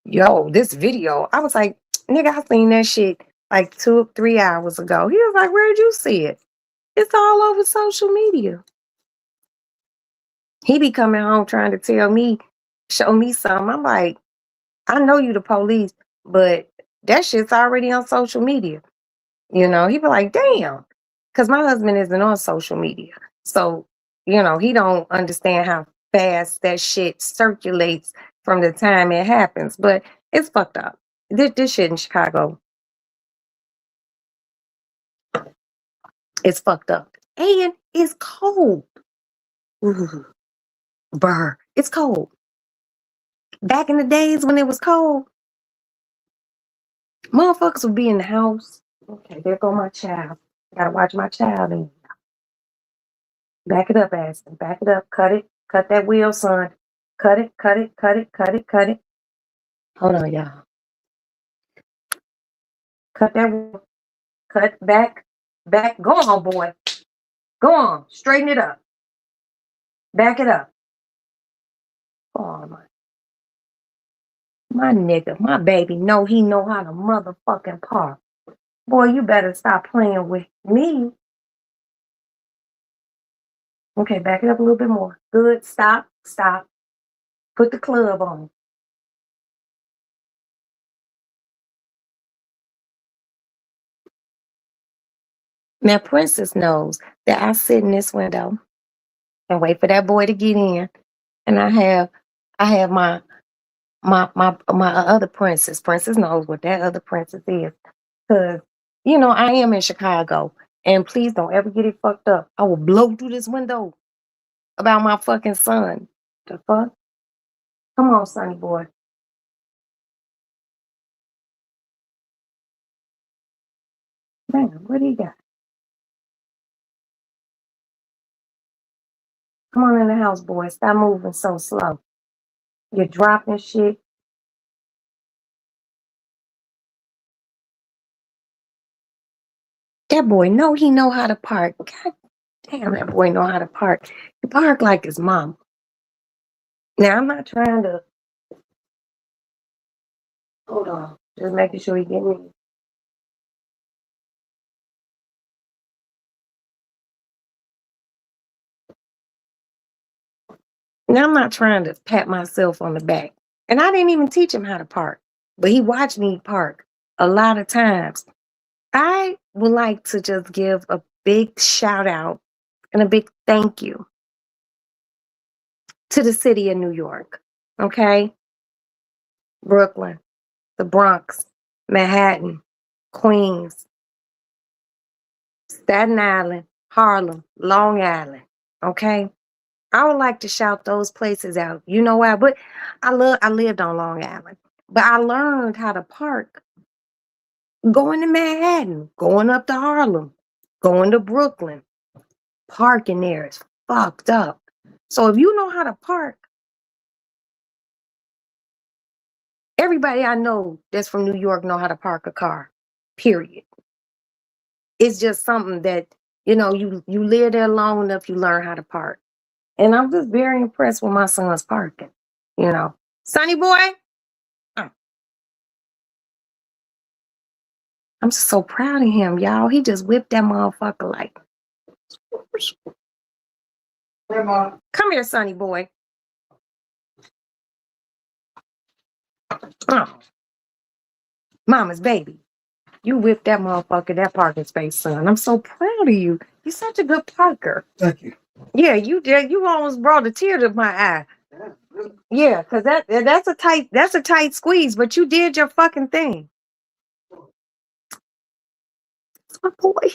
Speaker 1: yo, this video. I was like, nigga, I seen that shit like 2-3 hours ago. He was like, where'd you see it? It's all over social media. He be coming home trying to tell me, show me something. I'm like, I know you the police, but that shit's already on social media. You know, he be like, damn. Because my husband isn't on social media. So, you know, he don't understand how fast that shit circulates from the time it happens. But it's fucked up. This shit in Chicago, it's fucked up. And it's cold. Ooh, brr. It's cold. Back in the days when it was cold, motherfuckers would be in the house. Okay, there go my child. Gotta watch my child in. Back it up, Aston. Back it up. Cut it. Cut that wheel, son. Cut it, cut it, cut it, cut it, cut it. Hold on, y'all. Cut that wheel. Cut back. Back. Go on, boy. Go on. Straighten it up. Back it up. Go on, my nigga, my baby, he know how to motherfucking park. Boy, you better stop playing with me. Okay, back it up a little bit more. Good. Stop. Stop. Put the club on. Now, Princess knows that I sit in this window and wait for that boy to get in, and I have my other princess. Princess knows what that other princess is, because I am in Chicago, and please don't ever get it fucked up. I will blow through this window about my fucking son. The fuck? Come on, sonny boy. Man, what do you got? Come on in the house, boy. Stop moving so slow. You're dropping shit. That boy he know how to park. God damn, that boy know how to park. He park like his mom. Now, I'm not trying to. Hold on. Just making sure he get me. Now, I'm not trying to pat myself on the back. And I didn't even teach him how to park. But he watched me park a lot of times. I would like to just give a big shout out and a big thank you to the city of New York. Okay? Brooklyn, the Bronx, Manhattan, Queens, Staten Island, Harlem, Long Island. Okay? I would like to shout those places out. You know why? But I lived on Long Island. But I learned how to park going to Manhattan, going up to Harlem, going to Brooklyn. Parking there is fucked up. So if you know how to park, everybody I know that's from New York know how to park a car. Period. It's just something that, you live there long enough, you learn how to park. And I'm just very impressed with my son's parking. Sonny boy, I'm so proud of him, y'all. He just whipped that motherfucker like. Hey, Mom. Come here, Sonny boy. Oh. Mama's baby. You whipped that motherfucker, that parking space, son. I'm so proud of you. You're such a good parker.
Speaker 2: Thank you.
Speaker 1: Yeah, you did. You almost brought a tear to my eye. Yeah, because that's a tight squeeze, but you did your fucking thing. It's my boy.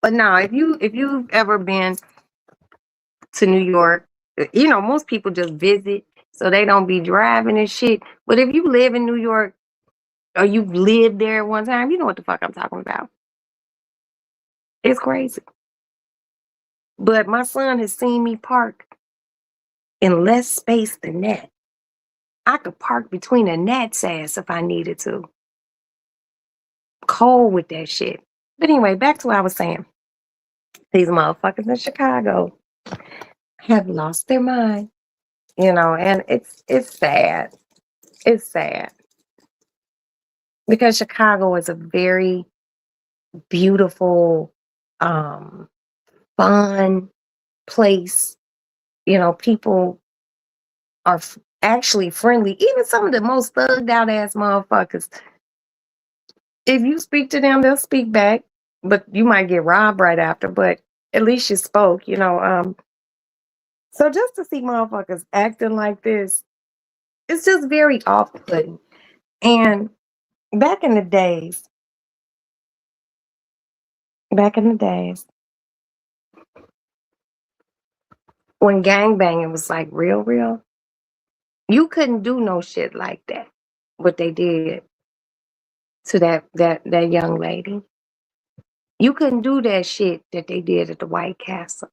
Speaker 1: But no, if you've ever been to New York, you know, most people just visit, so they don't be driving and shit. But if you live in New York or you've lived there one time, you know what the fuck I'm talking about. It's crazy. But my son has seen me park in less space than that. I could park between a gnat's ass if I needed to. Cold with that shit. But anyway, back to what I was saying. These motherfuckers in Chicago have lost their mind, you know, and it's sad. It's sad because Chicago is a very beautiful, um, fun place. You know, people are actually friendly. Even some of the most thugged out ass motherfuckers. If you speak to them, they'll speak back, but you might get robbed right after. But at least you spoke, you know. So just to see motherfuckers acting like this, it's just very off-putting. And back in the days, back in the days when gangbanging was like real, you couldn't do no shit like that. What they did to that young lady. You couldn't do that shit that they did at the White Castle.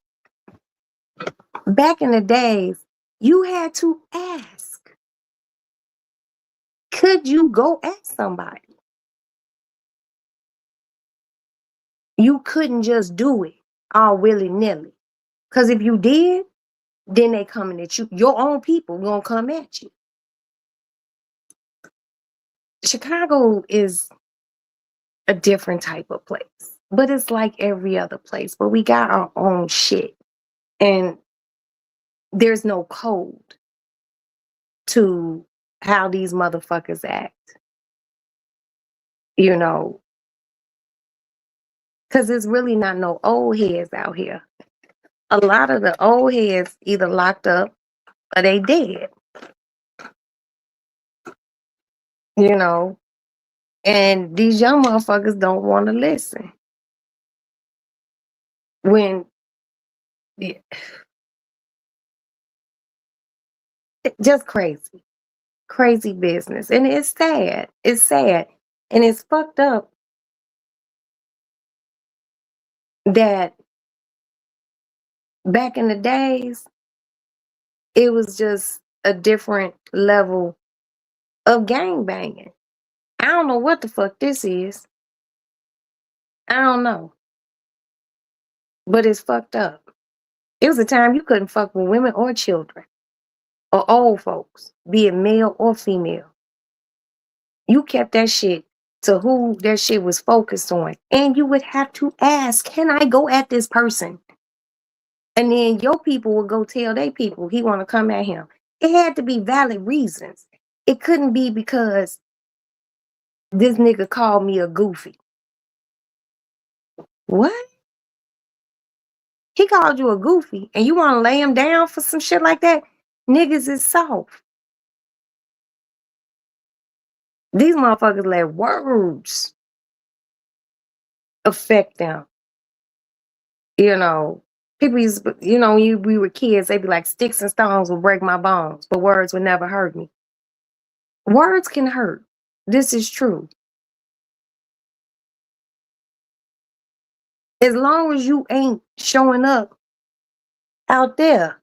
Speaker 1: Back in the days, you had to ask. Could you go at somebody? You couldn't just do it all willy-nilly. Because if you did, then they coming at you. Your own people gonna come at you. Chicago is a different type of place, but it's like every other place. But we got our own shit, and there's no code to how these motherfuckers act. You know, because there's really not no old heads out here. A lot of the old heads either locked up or they dead. You know, and these young motherfuckers don't want to listen. When yeah, just crazy, crazy business, and it's sad. It's sad, and it's fucked up that back in the days it was just a different level of gang banging. I don't know what the fuck this is. I don't know, but it's fucked up. It was a time you couldn't fuck with women or children or old folks, be it male or female. You kept that shit to who that shit was focused on. And you would have to ask, can I go at this person? And then your people would go tell their people he want to come at him. It had to be valid reasons. It couldn't be because this nigga called me a goofy. What? He called you a goofy and you want to lay him down for some shit like that? Niggas is soft. These motherfuckers let words affect them. You know, people used, you know, when we were kids, they'd be like, sticks and stones will break my bones, but words would never hurt me. Words can hurt. This is true. As long as you ain't showing up out there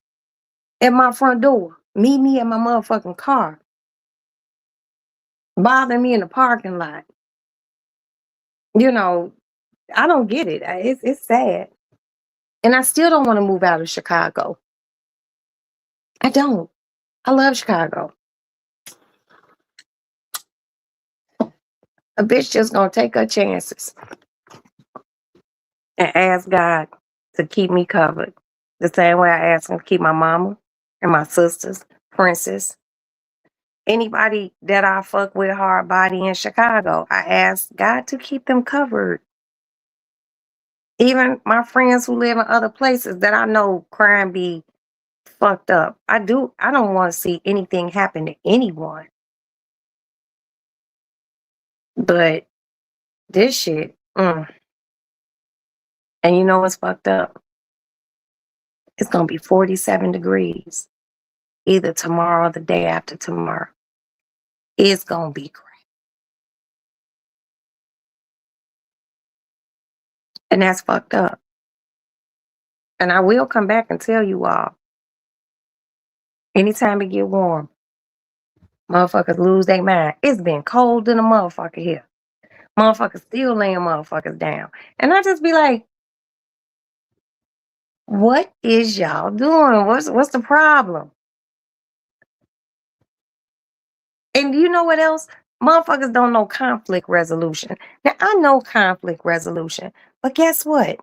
Speaker 1: at my front door, meet me at my motherfucking car, bother me in the parking lot. You know, I don't get it. It's sad. And I still don't want to move out of Chicago. I don't. I love Chicago. A bitch just gonna take her chances and ask God to keep me covered. The same way I ask him to keep my mama and my sisters, Princess, anybody that I fuck with hard body in Chicago. I ask God to keep them covered. Even my friends who live in other places that I know crime be fucked up. I don't want to see anything happen to anyone. But this shit, and you know what's fucked up? It's gonna be 47 degrees either tomorrow or the day after tomorrow. It's gonna be great. And that's fucked up. And I will come back and tell you all, anytime it get warm, motherfuckers lose their mind. It's been cold in a motherfucker here. Motherfuckers still laying motherfuckers down. And I just be like, what is y'all doing? What's the problem? And you know what else? Motherfuckers don't know conflict resolution. Now I know conflict resolution, but guess what?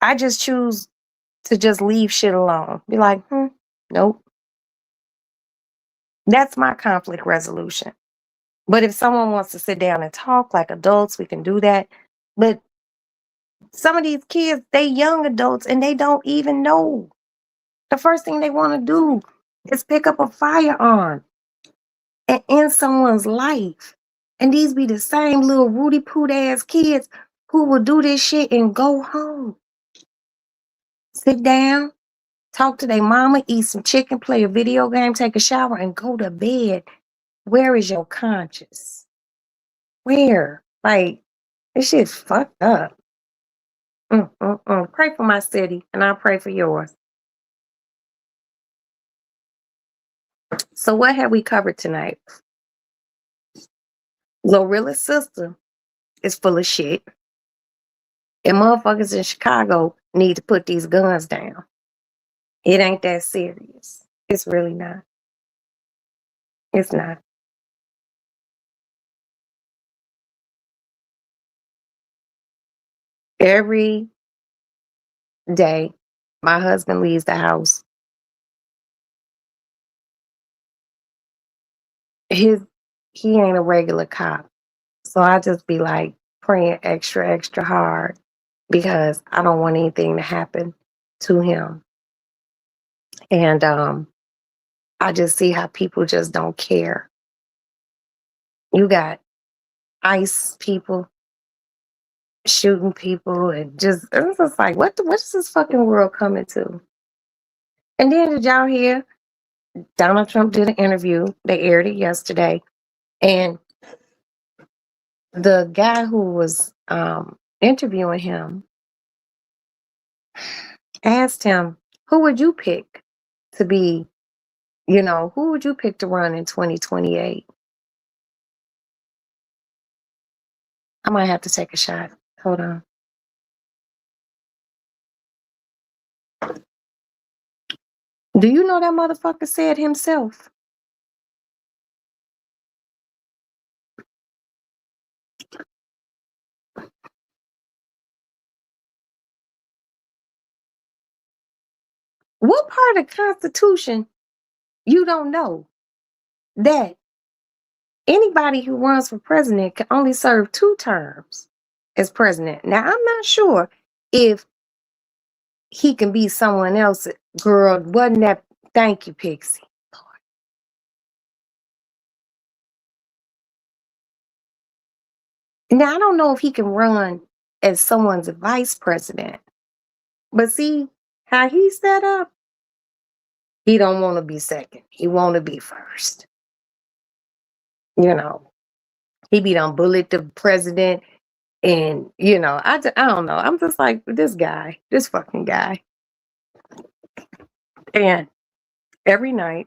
Speaker 1: I just choose to just leave shit alone. Be like, nope. That's my conflict resolution. But if someone wants to sit down and talk like adults, we can do that. But some of these kids, they young adults and they don't even know. The first thing they want to do is pick up a firearm and end someone's life. And these be the same little Rudy Poot ass kids who will do this shit and go home. Sit down, talk to their mama, eat some chicken, play a video game, take a shower, and go to bed. Where is your conscience? Where? Like, this shit's fucked up. Pray for my city, and I'll pray for yours. So what have we covered tonight? Glorilla's sister is full of shit. And motherfuckers in Chicago need to put these guns down. It ain't that serious. It's really not. It's not. Every day, my husband leaves the house. He ain't a regular cop. So I just be like praying extra, extra hard because I don't want anything to happen to him. And I just see how people just don't care. You got ICE people shooting people and it's just like, what is this fucking world coming to? And then did y'all hear Donald Trump did an interview? They aired it yesterday. And the guy who was interviewing him asked him, who would you pick to be, who would you pick to run in 2028? I might have to take a shot. Hold on. Do you know that motherfucker said himself? What part of the Constitution you don't know that anybody who runs for president can only serve 2 terms as president? Now, I'm not sure if he can be someone else. Girl, wasn't that? Thank you, Pixie. Now, I don't know if he can run as someone's vice president, but see how he's set up? He don't want to be second. He want to be first. He be done bullet the president. And, I don't know. I'm just like, this fucking guy. And every night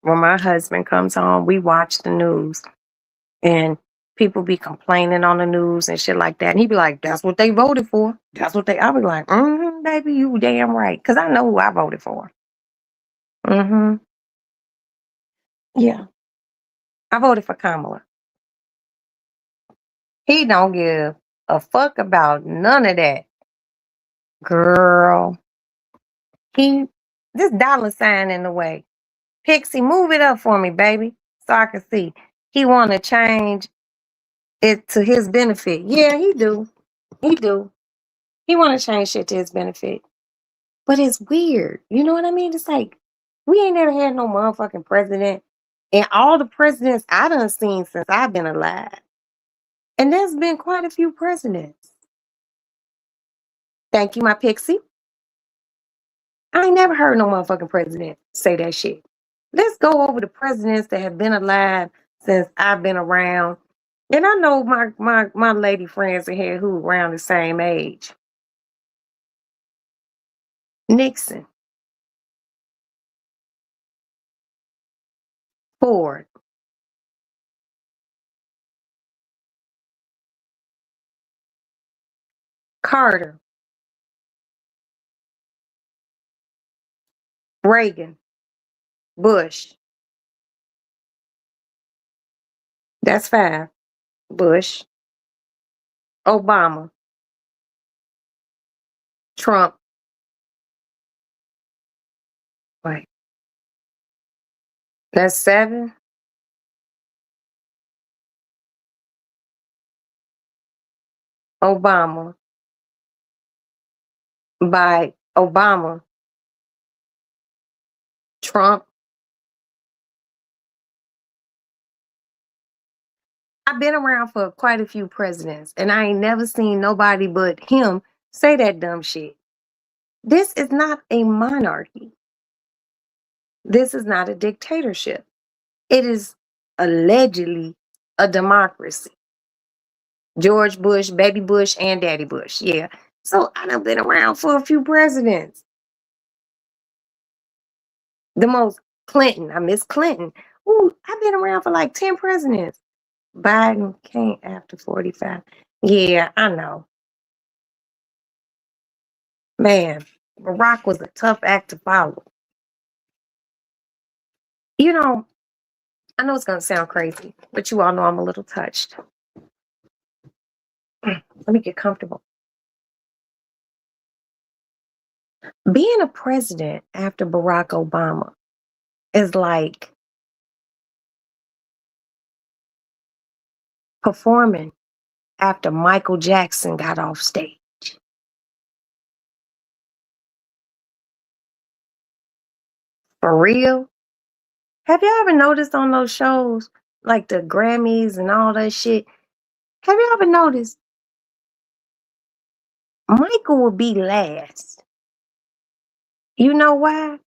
Speaker 1: when my husband comes home, we watch the news and people be complaining on the news and shit like that. And he be like, that's what they voted for. I be like, baby, you damn right. Because I know who I voted for. Yeah. I voted for Kamala. He don't give a fuck about none of that. Girl. This dollar sign in the way. Pixie, move it up for me, baby, so I can see. He want to change it to his benefit. Yeah, he do. He do. He want to change shit to his benefit. But it's weird. You know what I mean? It's like we ain't never had no motherfucking president. And all the presidents I done seen since I've been alive. And there's been quite a few presidents. Thank you, my pixie. I ain't never heard no motherfucking president say that shit. Let's go over the presidents that have been alive since I've been around. And I know my lady friends in here who around the same age. Nixon, Ford, Carter, Reagan, Bush. That's five. Bush, Obama, Trump. Wait, that's seven. Obama. By Obama, Trump. I've been around for quite a few presidents, and I ain't never seen nobody but him say that dumb shit. This is not a monarchy. This is not a dictatorship. It is allegedly a democracy. George Bush, Baby Bush, and Daddy Bush. Yeah. So I done been around for a few presidents. The most Clinton. I miss Clinton. Ooh, I've been around for like 10 presidents. Biden came after 45. Yeah, I know. Man, Barack was a tough act to follow. You know, I know it's going to sound crazy, but you all know I'm a little touched. Let me get comfortable. Being a president after Barack Obama is like performing after Michael Jackson got off stage. For real? Have you ever noticed on those shows, like the Grammys and all that shit? Have you ever noticed Michael will be last? You know why?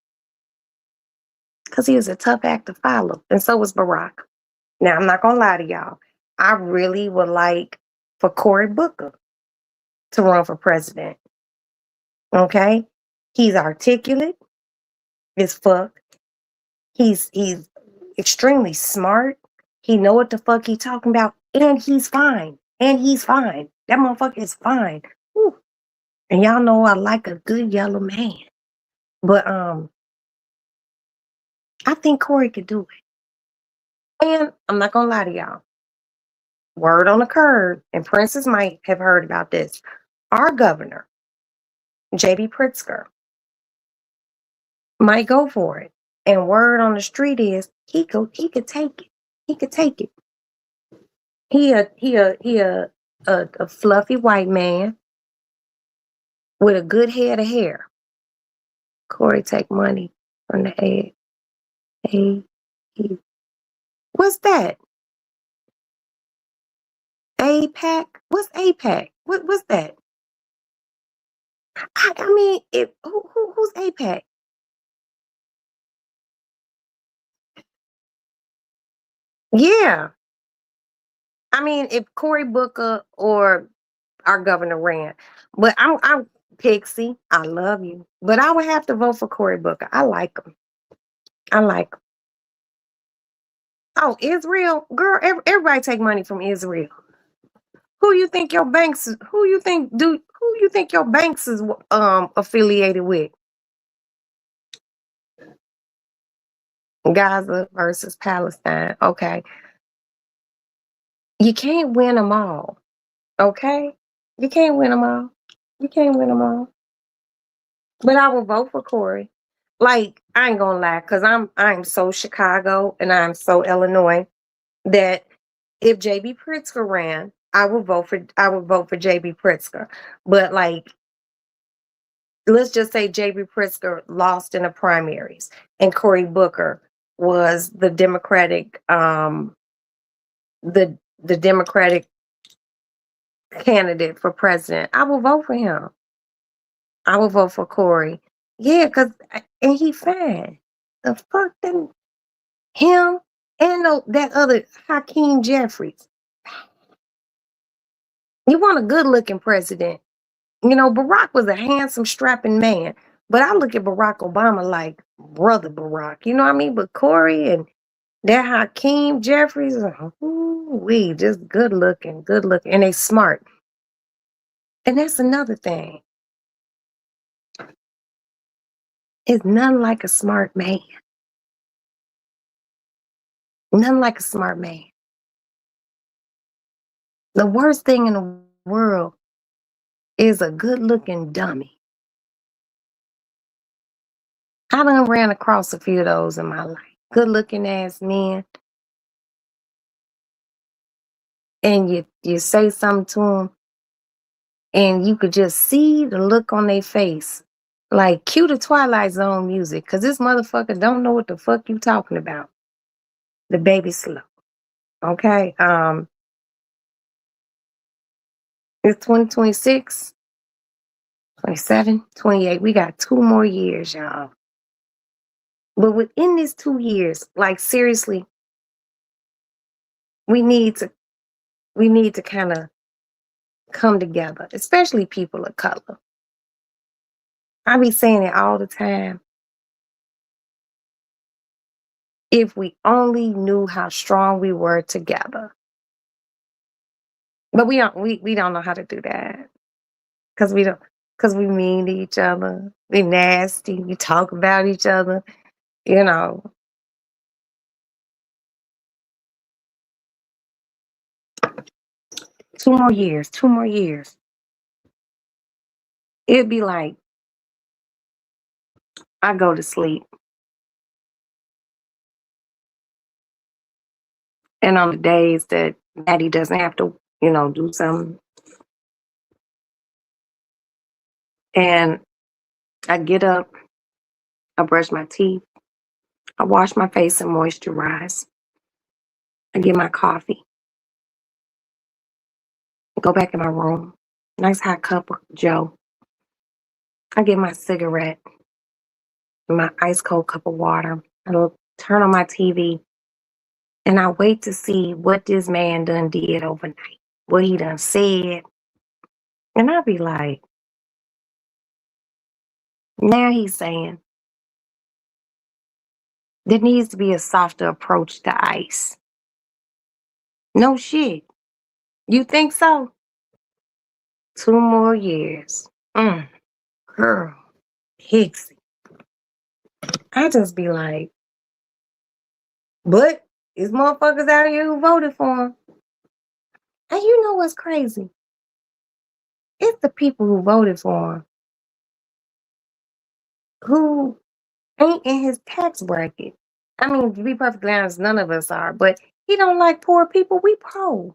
Speaker 1: Because he was a tough act to follow, and so was Barack. Now, I'm not going to lie to y'all. I really would like for Cory Booker to run for president. Okay? He's articulate as fuck. He's extremely smart. He know what the fuck he talking about, and he's fine. And he's fine. That motherfucker is fine. Whew. And y'all know I like a good yellow man. But I think Corey could do it. And I'm not gonna lie to y'all. Word on the curb, and Princess might have heard about this. Our governor, JB Pritzker, might go for it. And word on the street is he could take it. He could take it. He a fluffy white man with a good head of hair. Corey take money from the A. What's that? APAC? What's APAC? What's that? I mean, who's APAC? Yeah. I mean, if Cory Booker or our governor ran, but I'm Pixie. I love you, but I would have to vote for Cory Booker. I like him. I like him. Oh, Israel, girl, everybody take money from Israel. Who you think your banks? Who you think your banks is affiliated with? Gaza versus Palestine. Okay, you can't win them all. Okay, you can't win them all. You can't win them all. But I will vote for Corey. Like I ain't gonna lie, cause I'm so Chicago and I'm so Illinois that if JB Pritzker ran, I would vote for JB Pritzker. But like let's just say J.B. Pritzker lost in the primaries and Cory Booker was the Democratic candidate for president, I will vote for him. I will vote for Cory. Yeah, and he fine. The fuck then him and that other Hakeem Jeffries. You want a good looking president. You know, Barack was a handsome, strapping man. But I look at Barack Obama like brother Barack. You know what I mean? But Cory and that Hakeem Jeffries, we just good looking, and they smart. And that's another thing. It's none like a smart man. None like a smart man. The worst thing in the world is a good looking dummy. I done ran across a few of those in my life. Good looking ass men. And you say something to them and you could just see the look on their face. Like cue the Twilight Zone music, cause this motherfucker don't know what the fuck you talking about. The baby slow. Okay. It's 2026, 27, 28. We got 2 more years, y'all. But within these 2 years, like seriously, we need to kind of come together, especially people of color. I be saying it all the time. If we only knew how strong we were together. But we don't know how to do that. Cause we mean to each other. We nasty. We talk about each other, you know. 2 more years, 2 more years. It'd be like I go to sleep. And on the days that Maddie doesn't have to, do something. And I get up, I brush my teeth, I wash my face and moisturize. I get my coffee, go back in my room, nice hot cup of Joe. I get my cigarette, my ice cold cup of water. I'll turn on my TV and I wait to see what this man done did overnight, what he done said. And I'll be like, now he's saying there needs to be a softer approach to ICE. No shit. You think so? 2 more years. Girl, Hixie. I just be like, but these motherfuckers out here who voted for him. And you know what's crazy? It's the people who voted for him who ain't in his tax bracket. I mean, to be perfectly honest, none of us are, but he don't like poor people. We poor.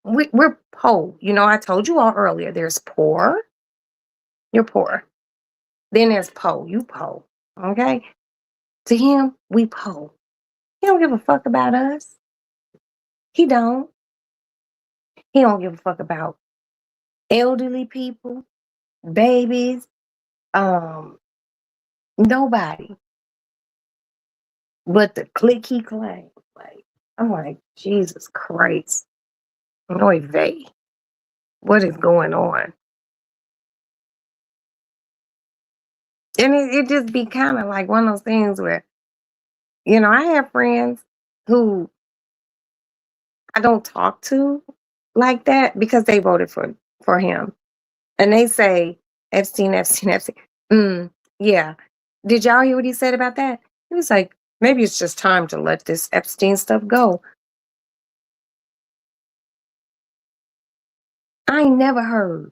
Speaker 1: We're poor. You know, I told you all earlier, there's poor. You're poor. Then there's poor. You poor. Okay? To him, we poor. He don't give a fuck about us. He don't. He don't give a fuck about elderly people, babies, um, nobody. But the clique he claimed, like, I'm like, Jesus Christ. No vey. What is going on? And it just be kind of like one of those things where, I have friends who I don't talk to like that because they voted for him. And they say, Epstein, Epstein, Epstein. Yeah. Did y'all hear what he said about that? He was like, maybe it's just time to let this Epstein stuff go. I ain't never heard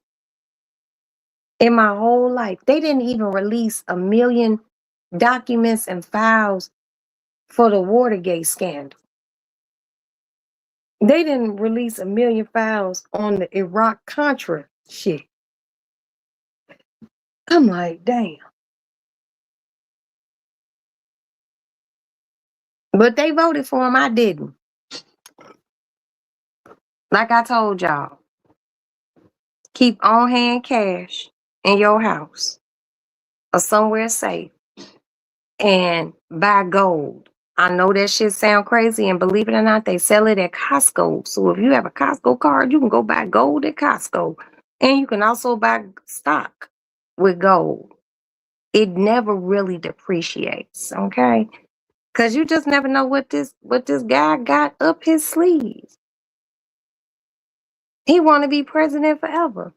Speaker 1: in my whole life. They didn't even release 1 million documents and files for the Watergate scandal. They didn't release 1 million files on the Iraq Contra shit. I'm like, damn. But they voted for him. I didn't. Like I told y'all, keep on hand cash in your house or somewhere safe and buy gold. I know that shit sound crazy, and believe it or not, they sell it at Costco. So if you have a Costco card, you can go buy gold at Costco. And you can also buy stock with gold. It never really depreciates, okay? Cause you just never know what this guy got up his sleeve. He wanna be president forever.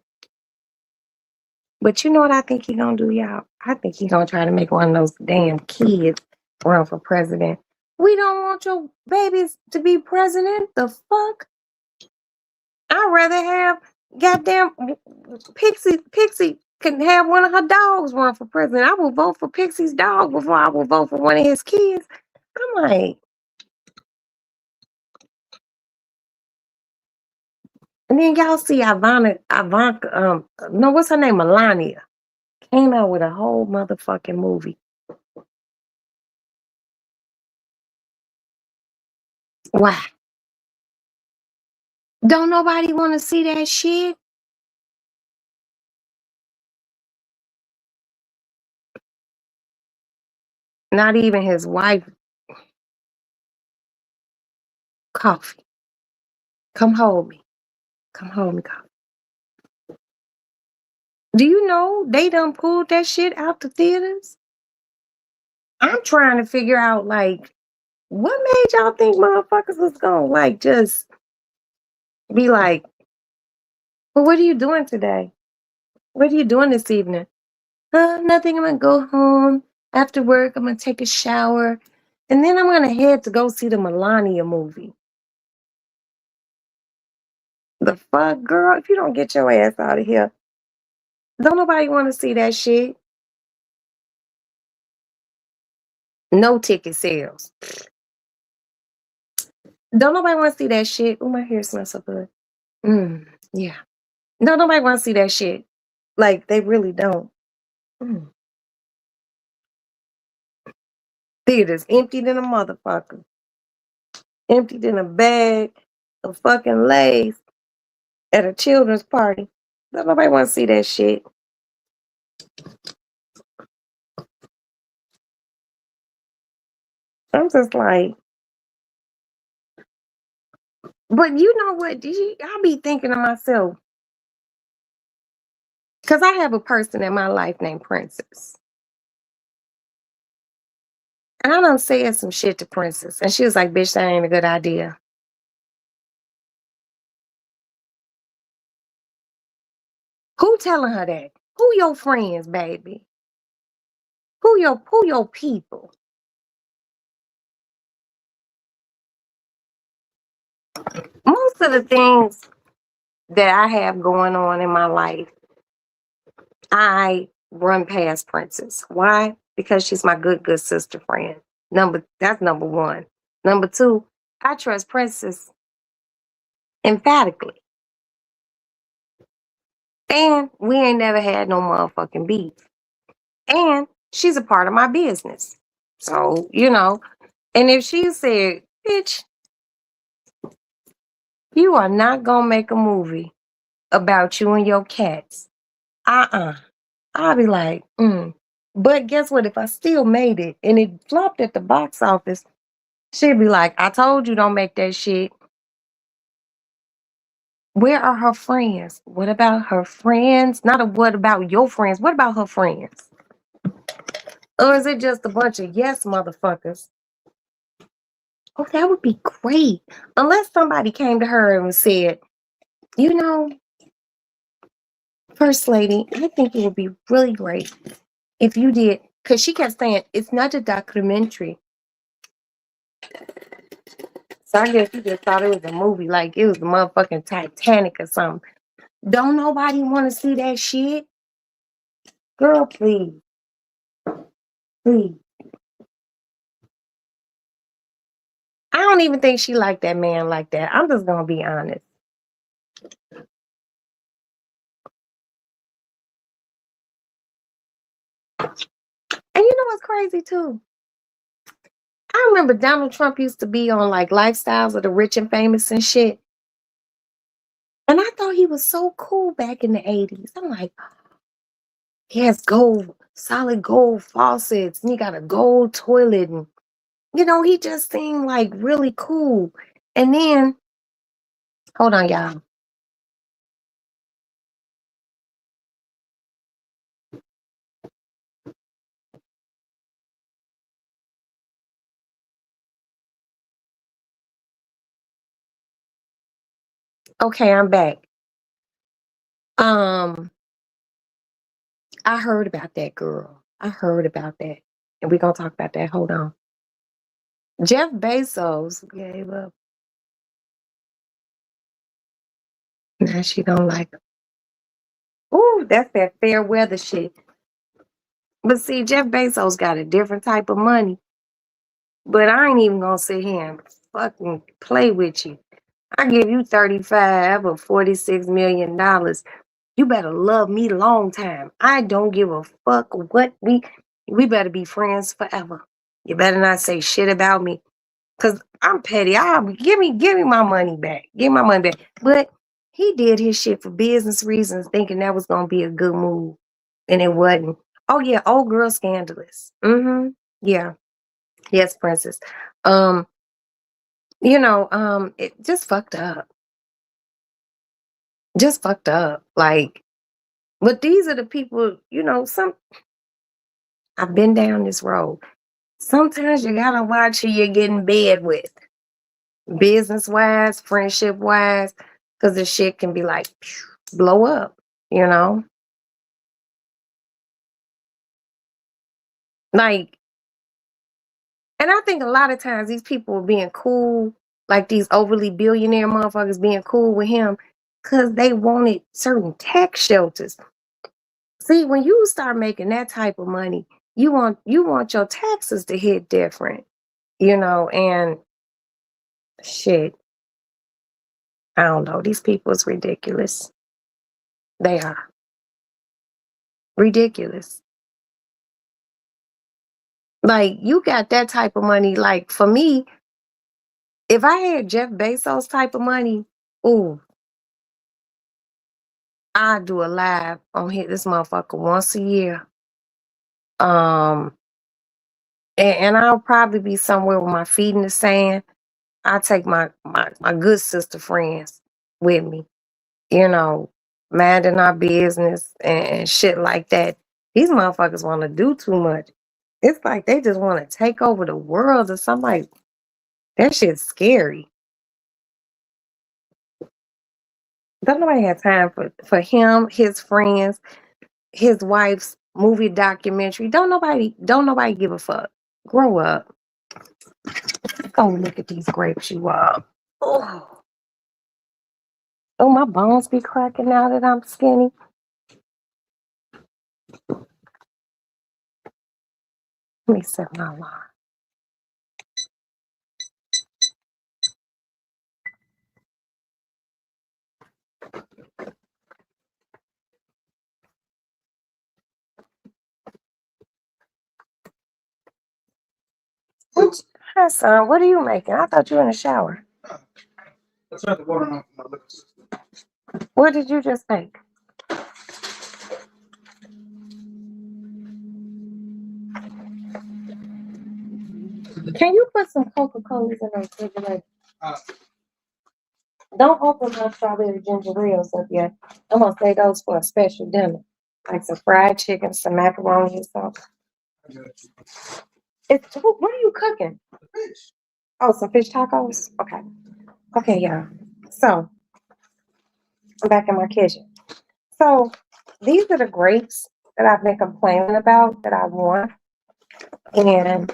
Speaker 1: But you know what I think he gonna do, y'all? I think he gonna try to make one of those damn kids run for president. We don't want your babies to be president. The fuck? I'd rather have goddamn Pixie can have one of her dogs run for president. I will vote for Pixie's dog before I will vote for one of his kids. I'm like, and then y'all see Ivanka, no, what's her name? Melania came out with a whole motherfucking movie. Why? Don't nobody want to see that shit? Not even his wife. Coffee. Come hold me. Come hold me, Coffee. Do you know they done pulled that shit out the theaters? I'm trying to figure out, like, what made y'all think motherfuckers was gonna, like, just be like, well, what are you doing today? What are you doing this evening? Nothing. I'm gonna go home after work. I'm gonna take a shower. And then I'm gonna head to go see the Melania movie. The fuck, girl? If you don't get your ass out of here, don't nobody want to see that shit. No ticket sales. Don't nobody want to see that shit. Oh, my hair smells so good. Yeah. No, nobody want to see that shit. Like, they really don't. Mm. Theaters emptied in a motherfucker. Emptied in a bag of fucking Lay's at a children's party. Don't nobody want to see that shit. I'm just like, but you know what? I be thinking to myself, because I have a person in my life named Princess. And I done said some shit to Princess. And she was like, bitch, that ain't a good idea. Who telling her that? Who your friends, baby? Who your people? Most of the things that I have going on in my life, I run past Princess. Why? Because she's my good sister friend. That's number one. Number two, I trust Princess emphatically. And we ain't never had no motherfucking beef. And she's a part of my business. So, and if she said, bitch, you are not gonna make a movie about you and your cats. I'll be like, But guess what? If I still made it and it flopped at the box office, she'd be like, I told you don't make that shit. Where are her friends? What about her friends? Not a what about your friends. What about her friends? Or is it just a bunch of yes motherfuckers? Oh, that would be great. Unless somebody came to her and said, you know, First Lady, I think it would be really great if you did, because she kept saying, it's not a documentary. So I guess you just thought it was a movie, like it was the motherfucking Titanic or something. Don't nobody want to see that shit? Girl, please. Please. I don't even think she liked that man like that. I'm just going to be honest. know what's crazy too? I remember Donald Trump used to be on like lifestyles of the rich and famous and shit. And I thought he was so cool back in the 80s. I'm like, he has gold, solid gold faucets, and he got a gold toilet. And, he just seemed like really cool. And then, hold on, y'all. Okay, I'm back. Um, I heard about that girl. I heard about that. And we're gonna talk about that. Hold on. Jeff Bezos gave up. Now she don't like him. Ooh, that's that fair weather shit. But see, Jeff Bezos got a different type of money. But I ain't even gonna sit here and fucking play with you. I give you 35 or $46 million. You better love me long time. I don't give a fuck what we better be friends forever. You better not say shit about me. Cause I'm petty. Give me my money back. Give my money back. But he did his shit for business reasons, thinking that was gonna be a good move. And it wasn't. Oh yeah, old girl scandalous. Mm-hmm. Yeah. Yes, princess. Um, it just fucked up. Just fucked up. Like, but these are the people, I've been down this road. Sometimes you gotta watch who you get in bed with. Business wise, friendship wise, because the shit can be like blow up, you know? Like, and I think a lot of times these people are being cool, like these overly billionaire motherfuckers being cool with him because they wanted certain tax shelters. See, when you start making that type of money, you want your taxes to hit different, and shit, I don't know. These people is ridiculous. They are ridiculous. Like you got that type of money. Like for me, if I had Jeff Bezos type of money, ooh, I'd do a live on hit this motherfucker once a year. Um, and I'll probably be somewhere with my feet in the sand. I take my good sister friends with me, minding our business and shit like that. These motherfuckers want to do too much. It's like they just want to take over the world or something like that shit's scary. Don't nobody have time for him, his friends, his wife's movie documentary. Don't nobody give a fuck. Grow up. Go look at these grapes you are. Oh, oh, my bones be cracking now that I'm skinny. Let me set my alarm. Hi, son. What are you making? I thought you were in the shower. I turned the water on for my liquor system. What did you just make? Can you put some Coca-Colas in the refrigerator? Don't open my strawberry ginger ales up yet. I'm gonna save those for a special dinner, like some fried chicken, some macaroni, or something. What are you cooking? Fish. Oh, some fish tacos. Okay. Okay, yeah. So I'm back in my kitchen. So these are the grapes that I've been complaining about that I want, and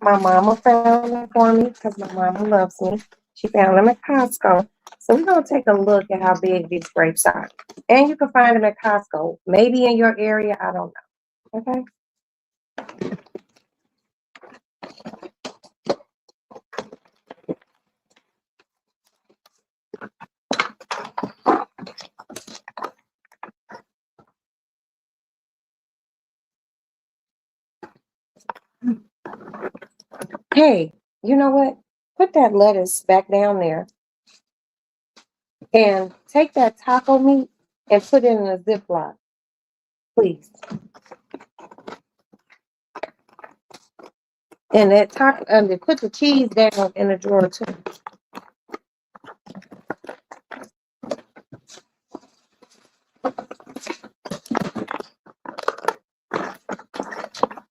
Speaker 1: my mama found them for me because my mama loves me. She found them at Costco. So we're gonna take a look at how big these grapes are. And you can find them at Costco. Maybe in your area, I don't know. Okay. Hey, you know what? Put that lettuce back down there and take that taco meat and put it in a Ziploc, please. And that taco, put the cheese down in the drawer too.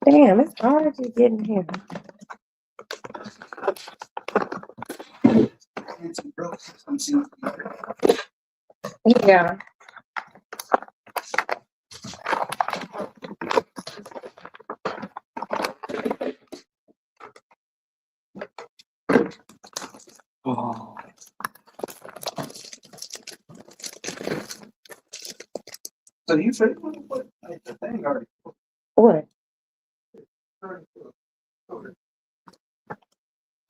Speaker 1: Damn, it's hard to get in here. Yeah.
Speaker 2: Oh. So you said what the thing already
Speaker 1: What?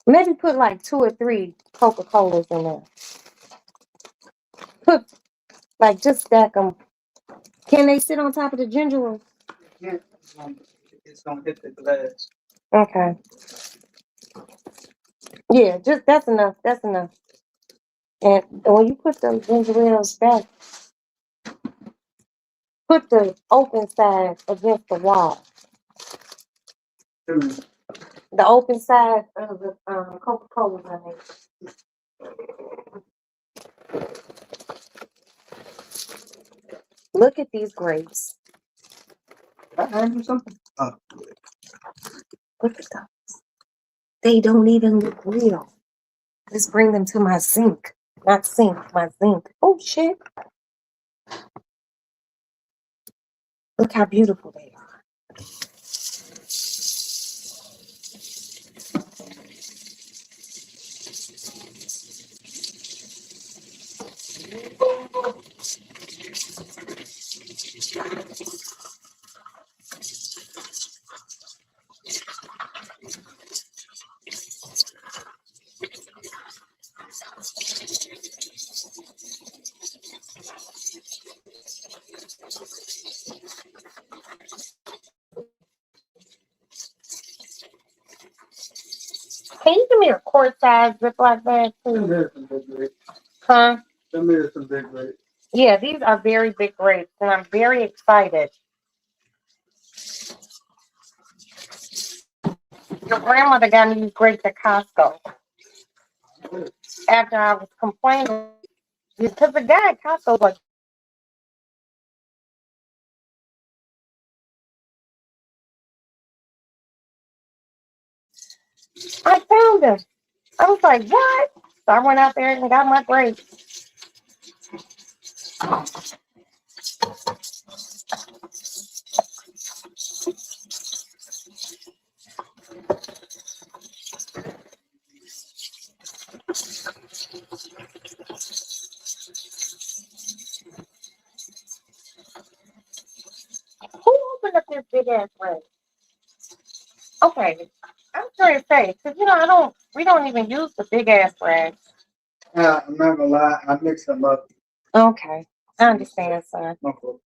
Speaker 1: Maybe put like 2 or 3 Coca-Colas in there. Put like just stack them. Can they sit on top of the ginger root?
Speaker 2: can't, it's gonna hit the glass.
Speaker 1: Okay. Yeah, just that's enough. That's enough. And when you put the ginger ales back, put the open side against the wall. The open side of the Coca-Cola, I mean. Look at these grapes.
Speaker 2: I hand you something?
Speaker 1: Look at them. They don't even look real. Let's bring them to my sink. Not sink, my zinc. Oh shit. Look how beautiful they are. Can you give me a quart size Ziploc bag,
Speaker 2: Them
Speaker 1: please?
Speaker 2: is some big grapes.
Speaker 1: Huh?
Speaker 2: Them is some big grapes.
Speaker 1: Yeah, these are very big grapes, and I'm very excited. Your grandmother got me these grapes at Costco. After I was complaining, because the guy at Costco was like, I found them. I was like, what? So I went out there and got my grapes. Who opened up this big ass grape? Okay, I'm curious, say, because we don't even use the big ass rags.
Speaker 2: I'm not gonna lie, I mixed them up.
Speaker 1: Okay, I understand, son.
Speaker 2: My fault.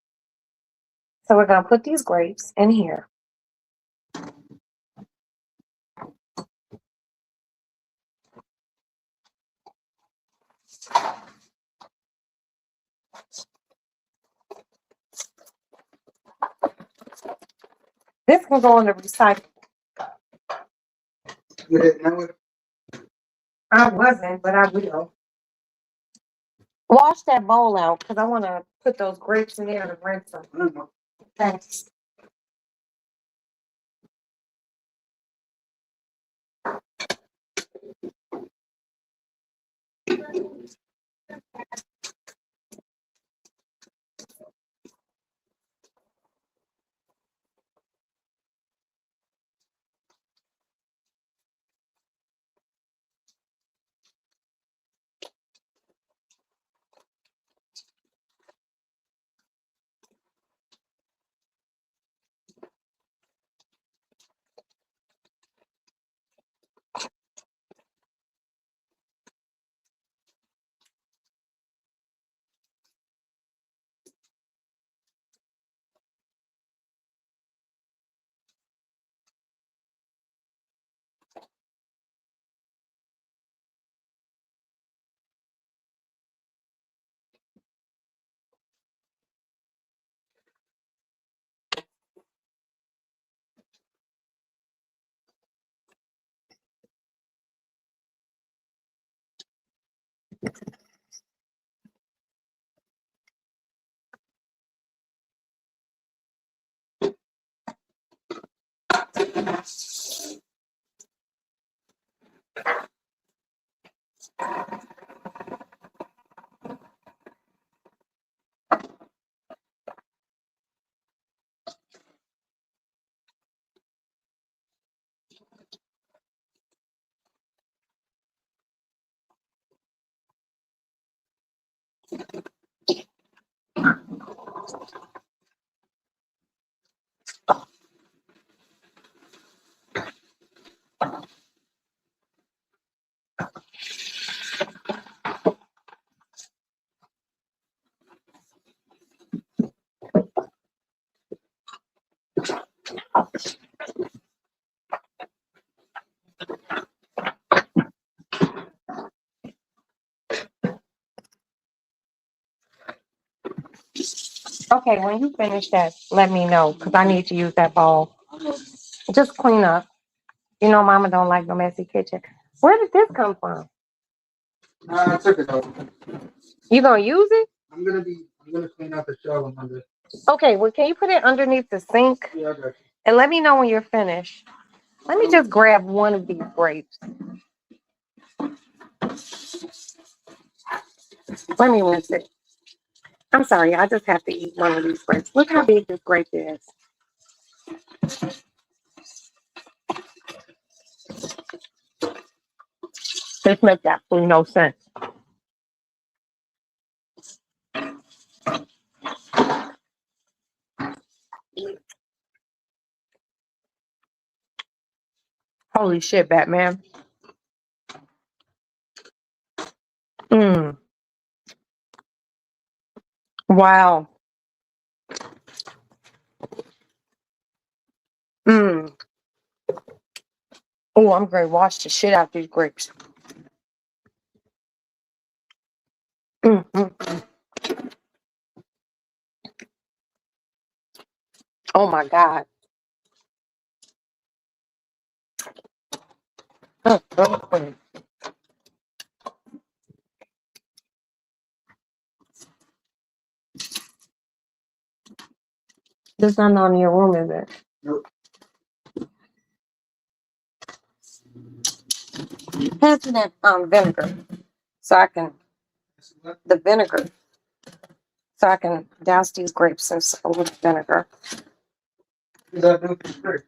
Speaker 1: So we're gonna put these grapes in here. This can go in the recycle.
Speaker 2: You hit now with
Speaker 1: I wasn't, but I will. Wash that bowl out because I want to put those grapes in there and rinse them.
Speaker 2: I don't know.
Speaker 1: Thanks. Okay, when you finish that, let me know because I need to use that bowl. Just clean up. You know, Mama don't like no messy kitchen. Where did this come from?
Speaker 2: I took it out.
Speaker 1: You gonna use it?
Speaker 2: I'm gonna clean out the shower Monday.
Speaker 1: Okay, well, can you put it underneath the sink?
Speaker 2: Yeah, I got you.
Speaker 1: And let me know when you're finished. Let me just grab one of these grapes. Let me rinse it. I'm sorry, I just have to eat one of these grapes. Look how big this grape is. This makes absolutely no sense. Holy shit, Batman. Mm. Wow. Mm. Oh, I'm going to wash the shit out these grapes. Mm, mm, mm. Oh my God. Mm, mm, mm. There's nothing on in your room, is it?
Speaker 2: Nope.
Speaker 1: Pass me that vinegar so I can, the vinegar, so I can douse these grapes in with vinegar.
Speaker 2: Is that doing for free?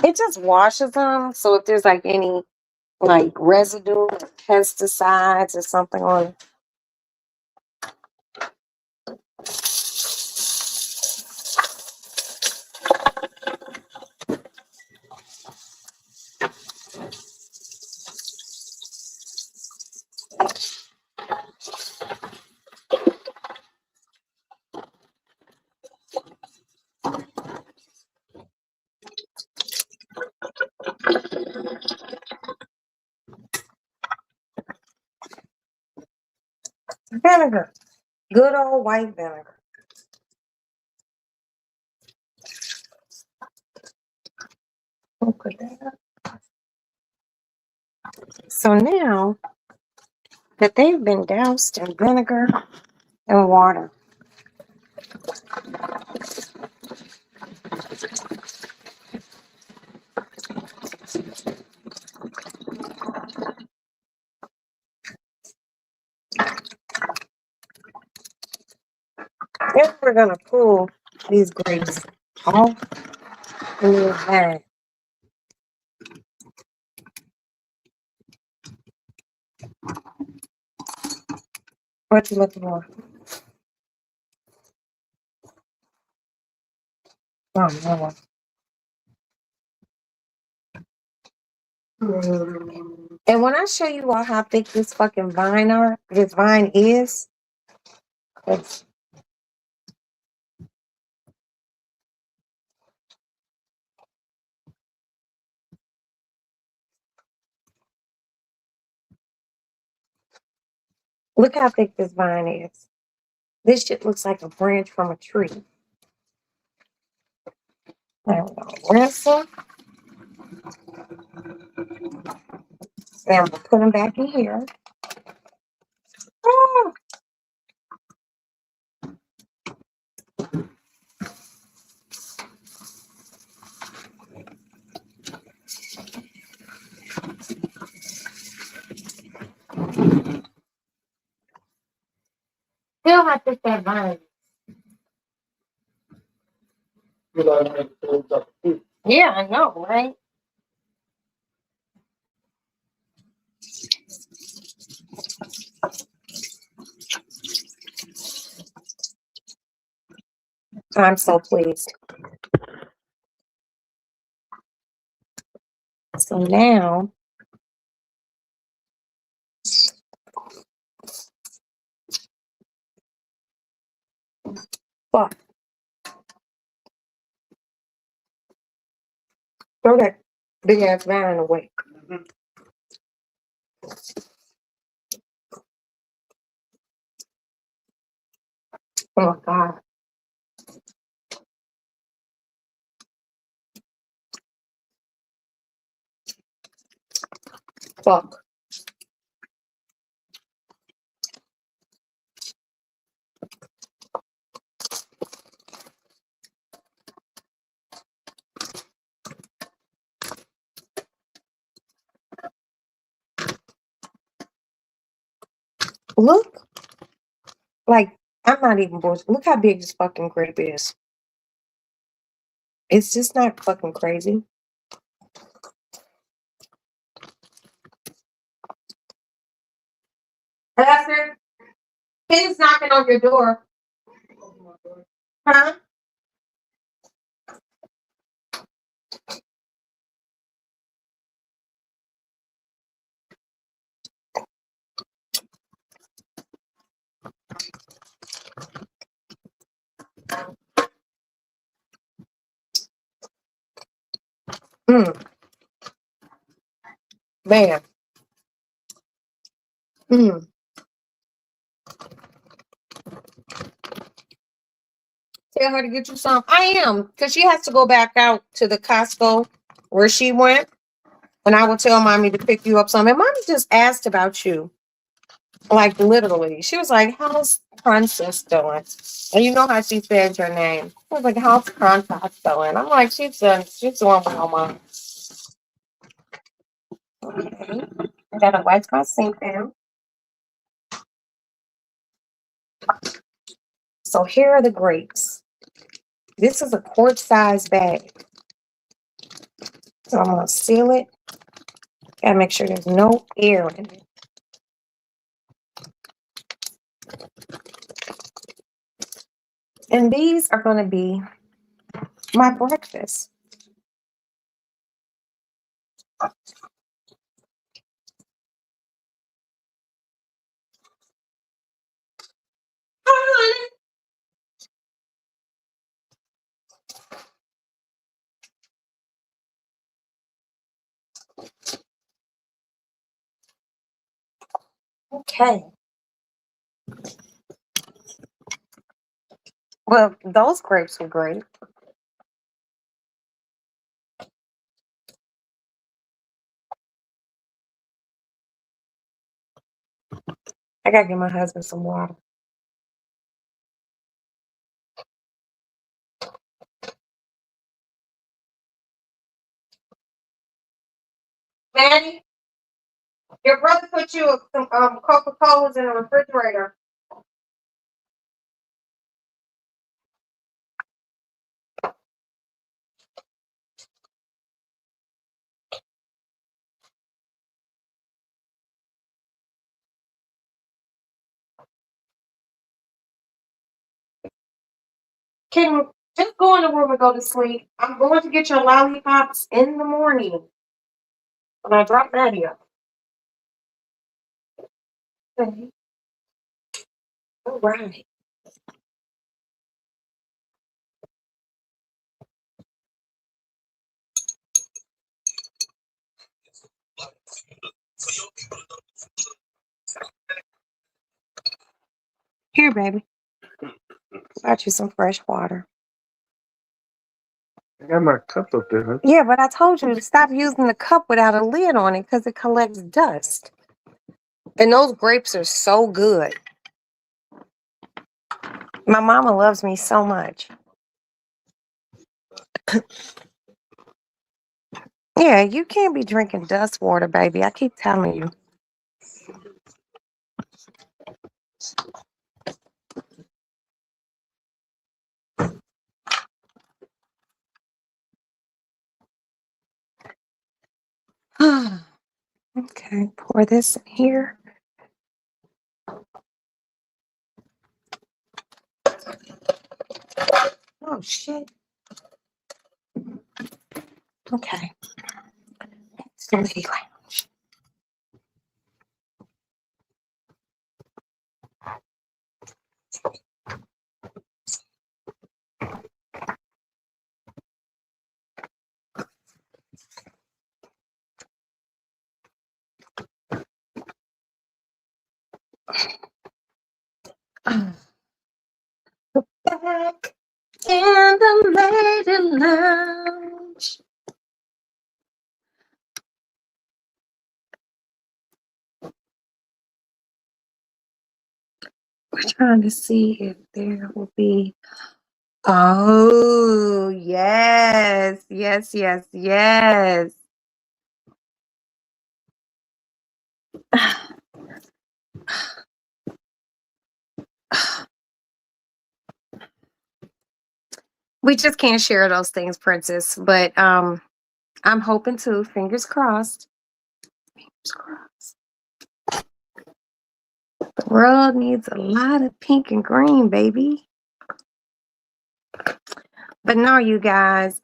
Speaker 1: It just washes them. So if there's like any like residue, or pesticides or something on it. Vinegar. Good old white vinegar. We'll put that up. So now that they've been doused in vinegar and water, then we're going to pull these grapes off in the bag. What you looking for? Oh, no. And when I show you all how thick this fucking this vine is, it's, look how thick this vine is. This shit looks like a branch from a tree. There we go. Rinse them. Then we'll put them back in here. I think that vine.
Speaker 2: You like make things up too.
Speaker 1: Yeah, I know, right? I'm so pleased. So now, fuck. Throw that big ass vine away. Oh my God. Fuck. Look, like, I'm not even bullshit. Look how big this fucking grape is. It's just not fucking crazy. Pastor, he's knocking on your door. Huh? Mm, man. Mm. Tell her to get you some. I am, because she has to go back out to the Costco where she went. And I will tell mommy to pick you up some. And mommy just asked about you. Like literally. She was like, how's Princess doing? And you know how she said your name. I was like, how's Princess doing? I'm like, she's doing well, mom. Okay. I gotta wipe my sink down. So here are the grapes. This is a quart size bag. So I'm gonna seal it. Gotta make sure there's no air in it. And these are gonna be my breakfast. Okay. Well, those grapes were great. I gotta give my husband some water. Maddie, your brother put you some Coca-Colas in the refrigerator. Can just go in the room and go to sleep. I'm going to get your lollipops in the morning. When I drop Maddie up. Okay. All right. Here, baby. Got you some fresh water.
Speaker 2: I got my cup up there. Huh?
Speaker 1: Yeah, but I told you to stop using the cup without a lid on it because it collects dust. And those grapes are so good. My mama loves me so much. Yeah, you can't be drinking dust water, baby. I keep telling you. Okay, pour this in here. Oh shit. Okay. It's the lady lounge. Back in the lady lounge. We're trying to see if there will be. Oh, yes, yes, yes, yes. We just can't share those things, Princess. But I'm hoping to. Fingers crossed. Fingers crossed. The world needs a lot of pink and green, baby. But no, you guys.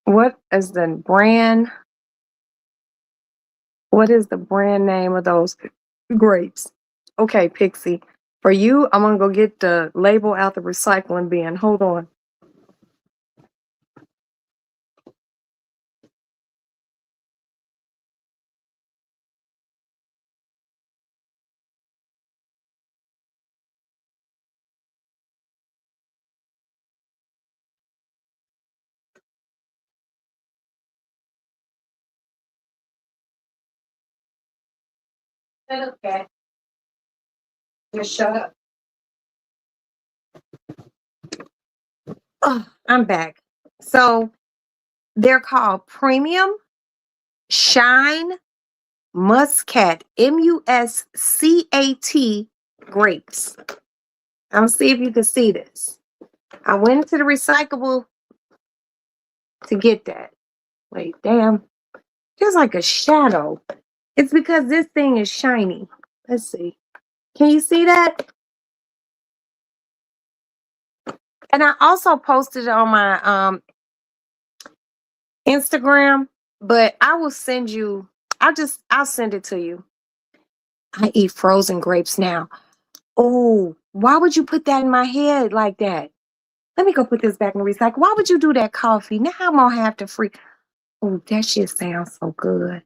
Speaker 1: What is the brand? What is the brand name of those grapes? Okay, Pixie. For you, I'm gonna go get the label out the recycling bin. Hold on. Okay. Just shut up. Oh, I'm back. So they're called Premium Shine Muscat, Muscat grapes. I'll see if you can see this. I went into the recyclable to get that. Wait, damn. There's like a shadow. It's because this thing is shiny. Let's see. Can you see that? And I also posted it on my Instagram, but I will send you, I'll send it to you. I eat frozen grapes now. Oh, why would you put that in my head like that? Let me go put this back in the recycle. Why would you do that, coffee? Now I'm gonna have to free. Oh, that shit sounds so good.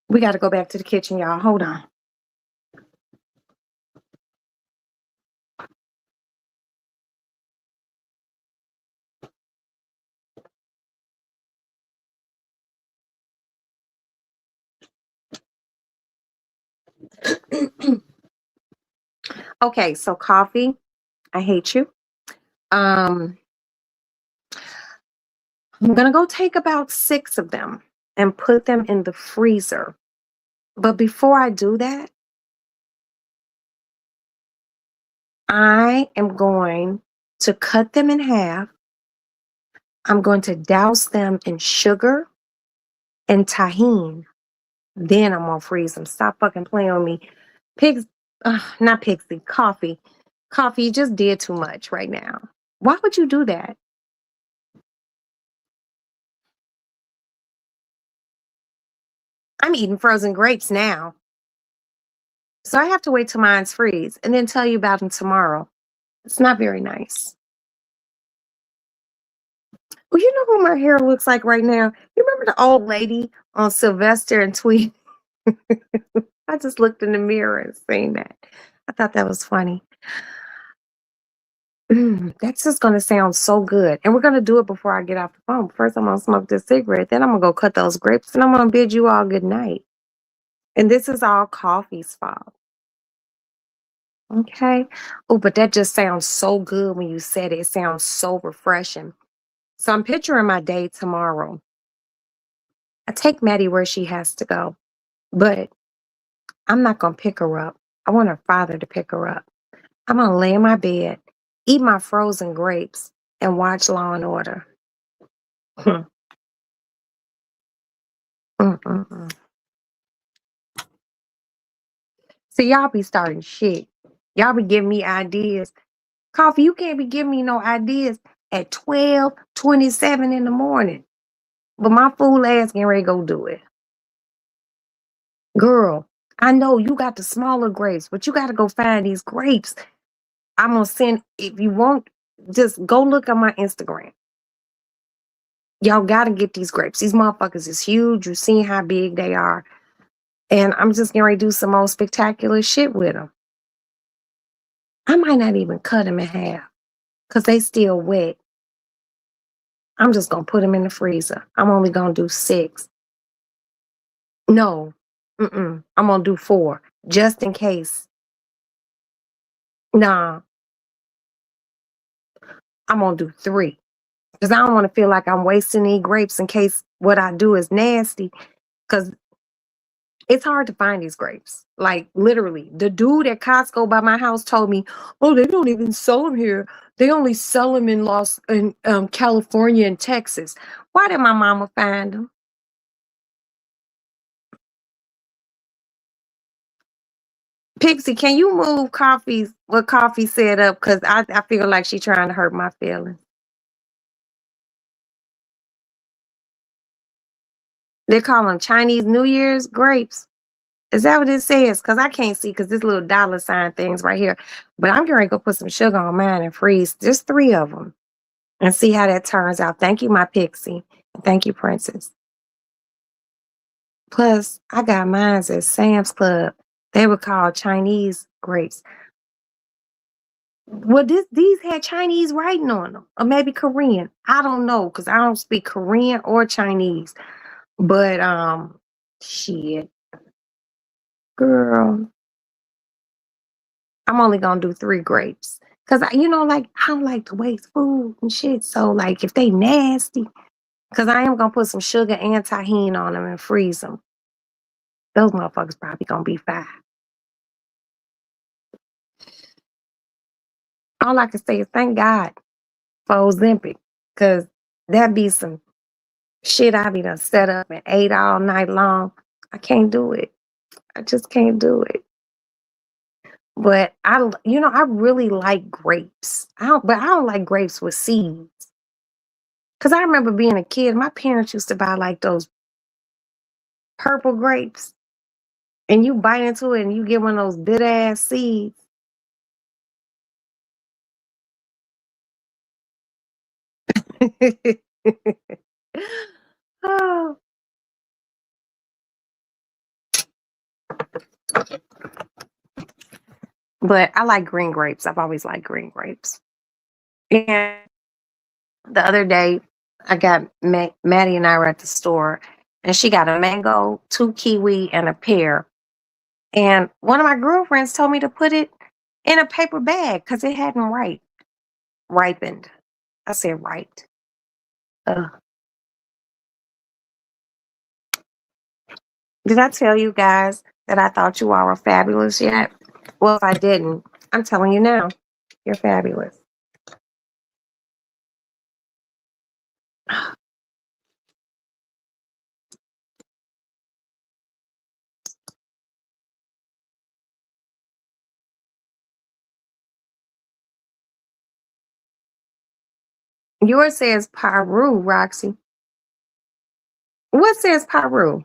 Speaker 1: We got to go back to the kitchen, y'all. Hold on. Okay, so coffee. I hate you. Um, I'm gonna go take about 6 of them and put them in the freezer. But before I do that, I am going to cut them in half. I'm going to douse them in sugar and tahine. Then I'm gonna freeze them. Stop fucking playing with me. Pigs, not Pixie, coffee. Coffee, you just did too much right now. Why would you do that? I'm eating frozen grapes now. So I have to wait till mine's freeze and then tell you about them tomorrow. It's not very nice. Well, you know who my hair looks like right now? You remember the old lady on Sylvester and Tweet? I just looked in the mirror and seen that. I thought that was funny. That's just gonna sound so good. And we're gonna do it before I get off the phone. First, I'm gonna smoke this cigarette, then I'm gonna go cut those grapes, and I'm gonna bid you all good night. And this is all coffee's fault. Okay. Oh, but that just sounds so good when you said it. It sounds so refreshing. So I'm picturing my day tomorrow. I take Maddie where she has to go, but I'm not gonna pick her up. I want her father to pick her up. I'm gonna lay in my bed eat my frozen grapes, and watch Law and Order. Hmm. Mm-mm-mm. See, y'all be starting shit. Y'all be giving me ideas. Coffee, you can't be giving me no ideas at 12:27 in the morning. But my fool ass getting ready to go do it. Girl, I know you got the smaller grapes, but you got to go find these grapes. I'm going to send, if you want, just go look at my Instagram. Y'all got to get these grapes. These motherfuckers is huge. You seen how big they are. And I'm just getting ready to do some more spectacular shit with them. I might not even cut them in half because they still wet. I'm just going to put them in the freezer. I'm only going to do 6. No, I'm going to do 4 just in case. Nah, I'm going to do 3 because I don't want to feel like I'm wasting any grapes in case what I do is nasty. Because it's hard to find these grapes. Like literally, the dude at Costco by my house told me, "Oh, they don't even sell them here. They only sell them in California and Texas." Why did my mama find them? Pixie, can you move Coffee's what Coffee set up? Because I feel like she's trying to hurt my feelings. They call them Chinese New Year's grapes. Is that what it says? Because I can't see because this little dollar sign things right here. But I'm going to go put some sugar on mine and freeze just 3 of them and see how that turns out. Thank you, my Pixie. Thank you, Princess. Plus, I got mine at Sam's Club. They were called Chinese grapes. Well, these had Chinese writing on them, or maybe Korean. I don't know because I don't speak Korean or Chinese. But shit, girl, I'm only gonna do 3 grapes because like I don't like to waste food and shit. So like if they nasty, because I am gonna put some sugar and tahini on them and freeze them. Those motherfuckers probably gonna be fine. All I can say is thank God for Ozempic, because that be some shit I be done set up and ate all night long. I can't do it. I just can't do it. But I really like grapes. But I don't like grapes with seeds. Cause I remember being a kid, my parents used to buy like those purple grapes, and you bite into it and you get one of those bitter ass seeds. Oh, but I like green grapes. I've always liked green grapes. And the other day, I got Maddie and I were at the store, and she got a mango, 2 kiwi, and a pear. And one of my girlfriends told me to put it in a paper bag because it hadn't ripened. I said, right. Ugh. Did I tell you guys that I thought you all were fabulous yet? Well, if I didn't, I'm telling you now, you're fabulous. Yours says Peru, Roxy. What says Peru?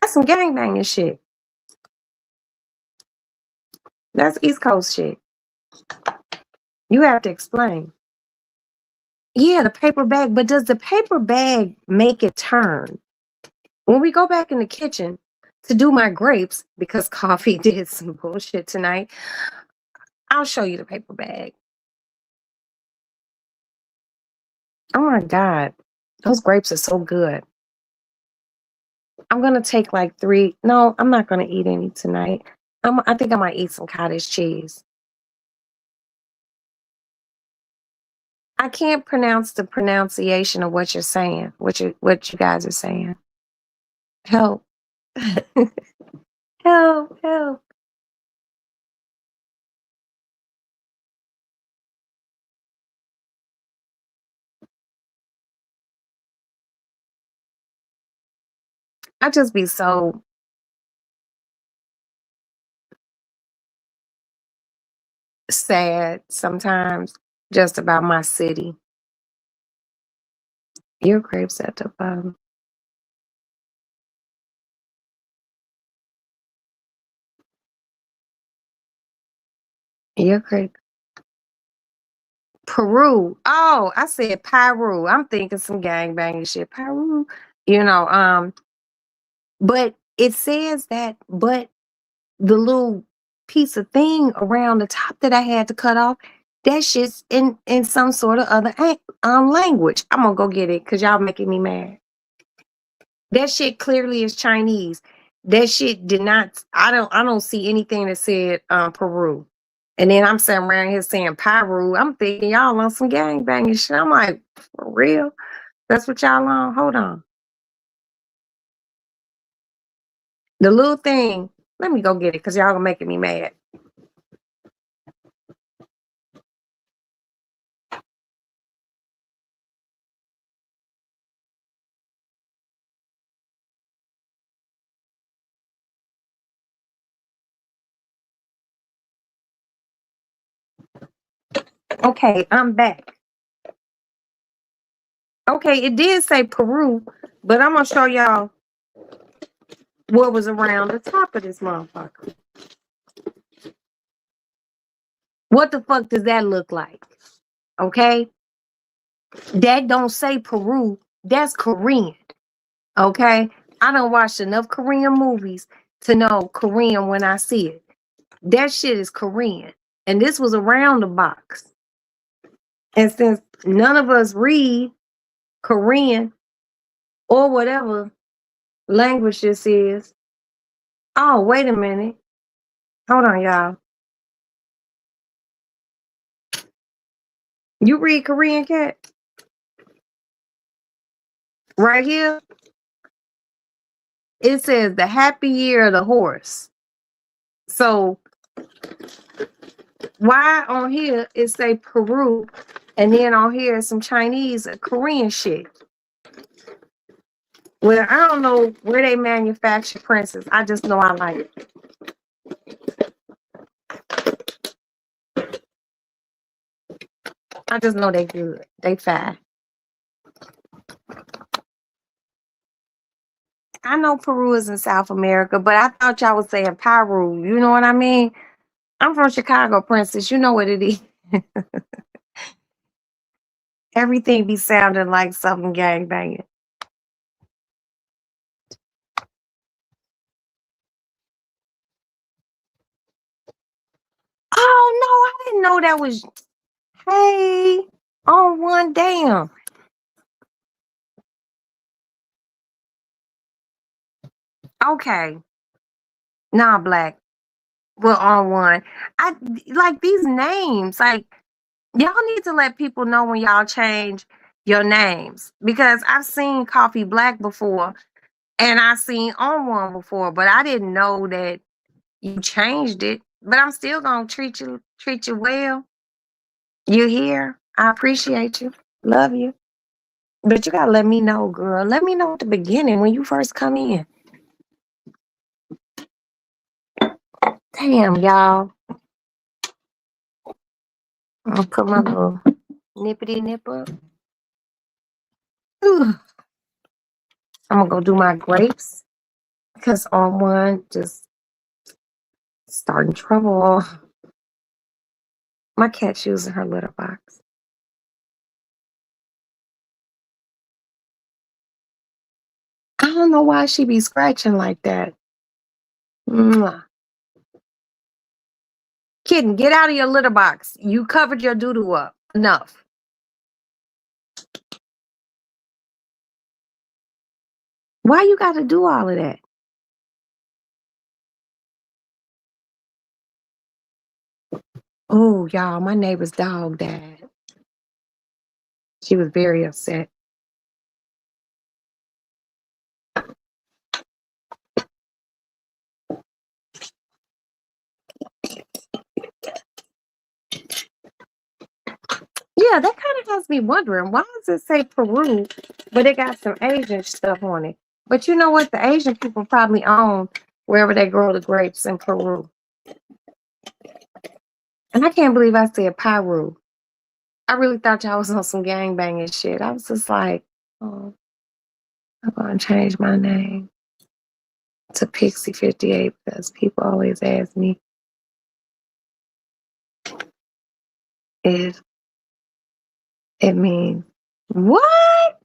Speaker 1: That's some gangbanging shit. That's East Coast shit. You have to explain. Yeah, the paper bag, but does the paper bag make it turn? When we go back in the kitchen to do my grapes, because Coffee did some bullshit tonight, I'll show you the paper bag. Oh my God. Those grapes are so good. I'm gonna take like 3. No, I'm not gonna eat any tonight. I think I might eat some cottage cheese. I can't pronounce the pronunciation of what you're saying, what you guys are saying. Help. Help, help. I just be so sad sometimes just about my city. Your grapes at the bottom. Your grape. Peru. Oh, I said Peru. I'm thinking some gangbanging shit. Peru. You know, but it says that, but the little piece of thing around the top that I had to cut off, that shit's in some sort of other language. I'm gonna go get it because y'all making me mad. That shit clearly is Chinese. That shit did not. I don't see anything that said Peru. And then I'm sitting around here saying Peru. I'm thinking y'all on some gangbanging shit. I'm like, for real? That's what y'all on? Hold on. The little thing. Let me go get it because y'all are making me mad. Okay, I'm back. Okay, it did say Peru, but I'm gonna show y'all what was around the top of this motherfucker. What the fuck does that look like? Okay, that don't say Peru. That's Korean. Okay, I don't watch enough Korean movies to know Korean when I see it. That shit is Korean, and this was around the box. And since none of us read Korean or whatever language this is, oh wait a minute, hold on, y'all. You read Korean, cat? Right here, it says the happy year of the horse. So why on here it say Peru, and then on here is some Chinese or Korean shit? Well, I don't know where they manufacture princes. I just know I like it. I just know they good. They fine. I know Peru is in South America, but I thought y'all was saying Peru. You know what I mean? I'm from Chicago, Princess. You know what it is. Everything be sounding like something gangbanging. Oh no, I didn't know that was. Hey, on one damn. Okay, nah, black. Well, on one. I like these names. Like y'all need to let people know when y'all change your names because I've seen Coffee Black before and I've seen On One before, but I didn't know that you changed it. But I'm still gonna treat you well. You here? I appreciate you. Love you. But you gotta let me know, girl. Let me know at the beginning when you first come in. Damn, y'all. I'm gonna put my little nippity nip up. Ooh. I'm gonna go do my grapes because On One just starting trouble. My cat's using her litter box. I don't know why she be scratching like that. Mwah. Kitten, get out of your litter box. You covered your doo-doo up. Enough. Why you gotta do all of that? Oh, y'all, my neighbor's dog died. She was very upset. Yeah, that kind of has me wondering, why does it say Peru, but it got some Asian stuff on it? But you know what? The Asian people probably own wherever they grow the grapes in Peru. And I can't believe I said Peru. I really thought y'all was on some gangbanging shit. I was just like, oh, I'm gonna change my name to Pixie 58 because people always ask me if it means what?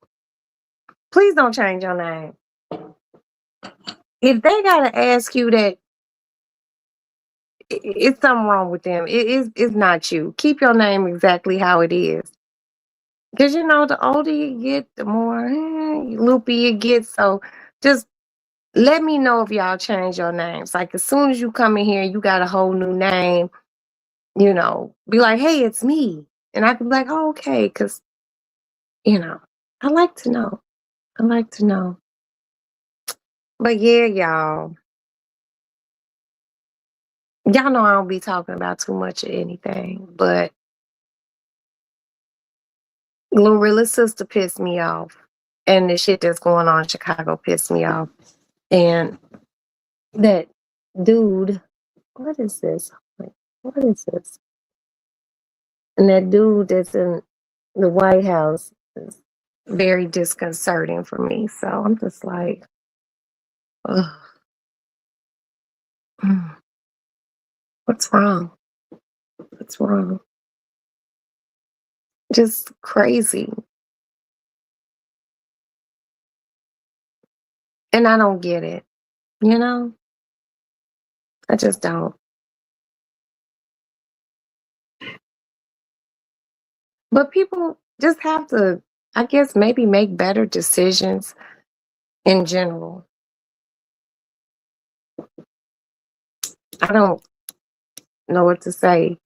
Speaker 1: Please don't change your name. If they gotta ask you that, it's something wrong with them. It's not you. Keep your name exactly how it is. Because you know, the older you get, the more loopy you get. So just let me know if y'all change your names. Like as soon as you come in here, you got a whole new name. You know, be like, hey, it's me, and I can be like, oh, okay, because I like to know. I like to know. But yeah, y'all know I don't be talking about too much of anything. But Glorilla's sister pissed me off, and the shit that's going on in Chicago pissed me off, and that dude. What is this? Like, what is this? And that dude that's in the White House is very disconcerting for me. So I'm just like, ugh, what's wrong? What's wrong? Just crazy. And I don't get it, you know? I just don't. But people just have to, I guess, maybe make better decisions in general. I don't know what to say.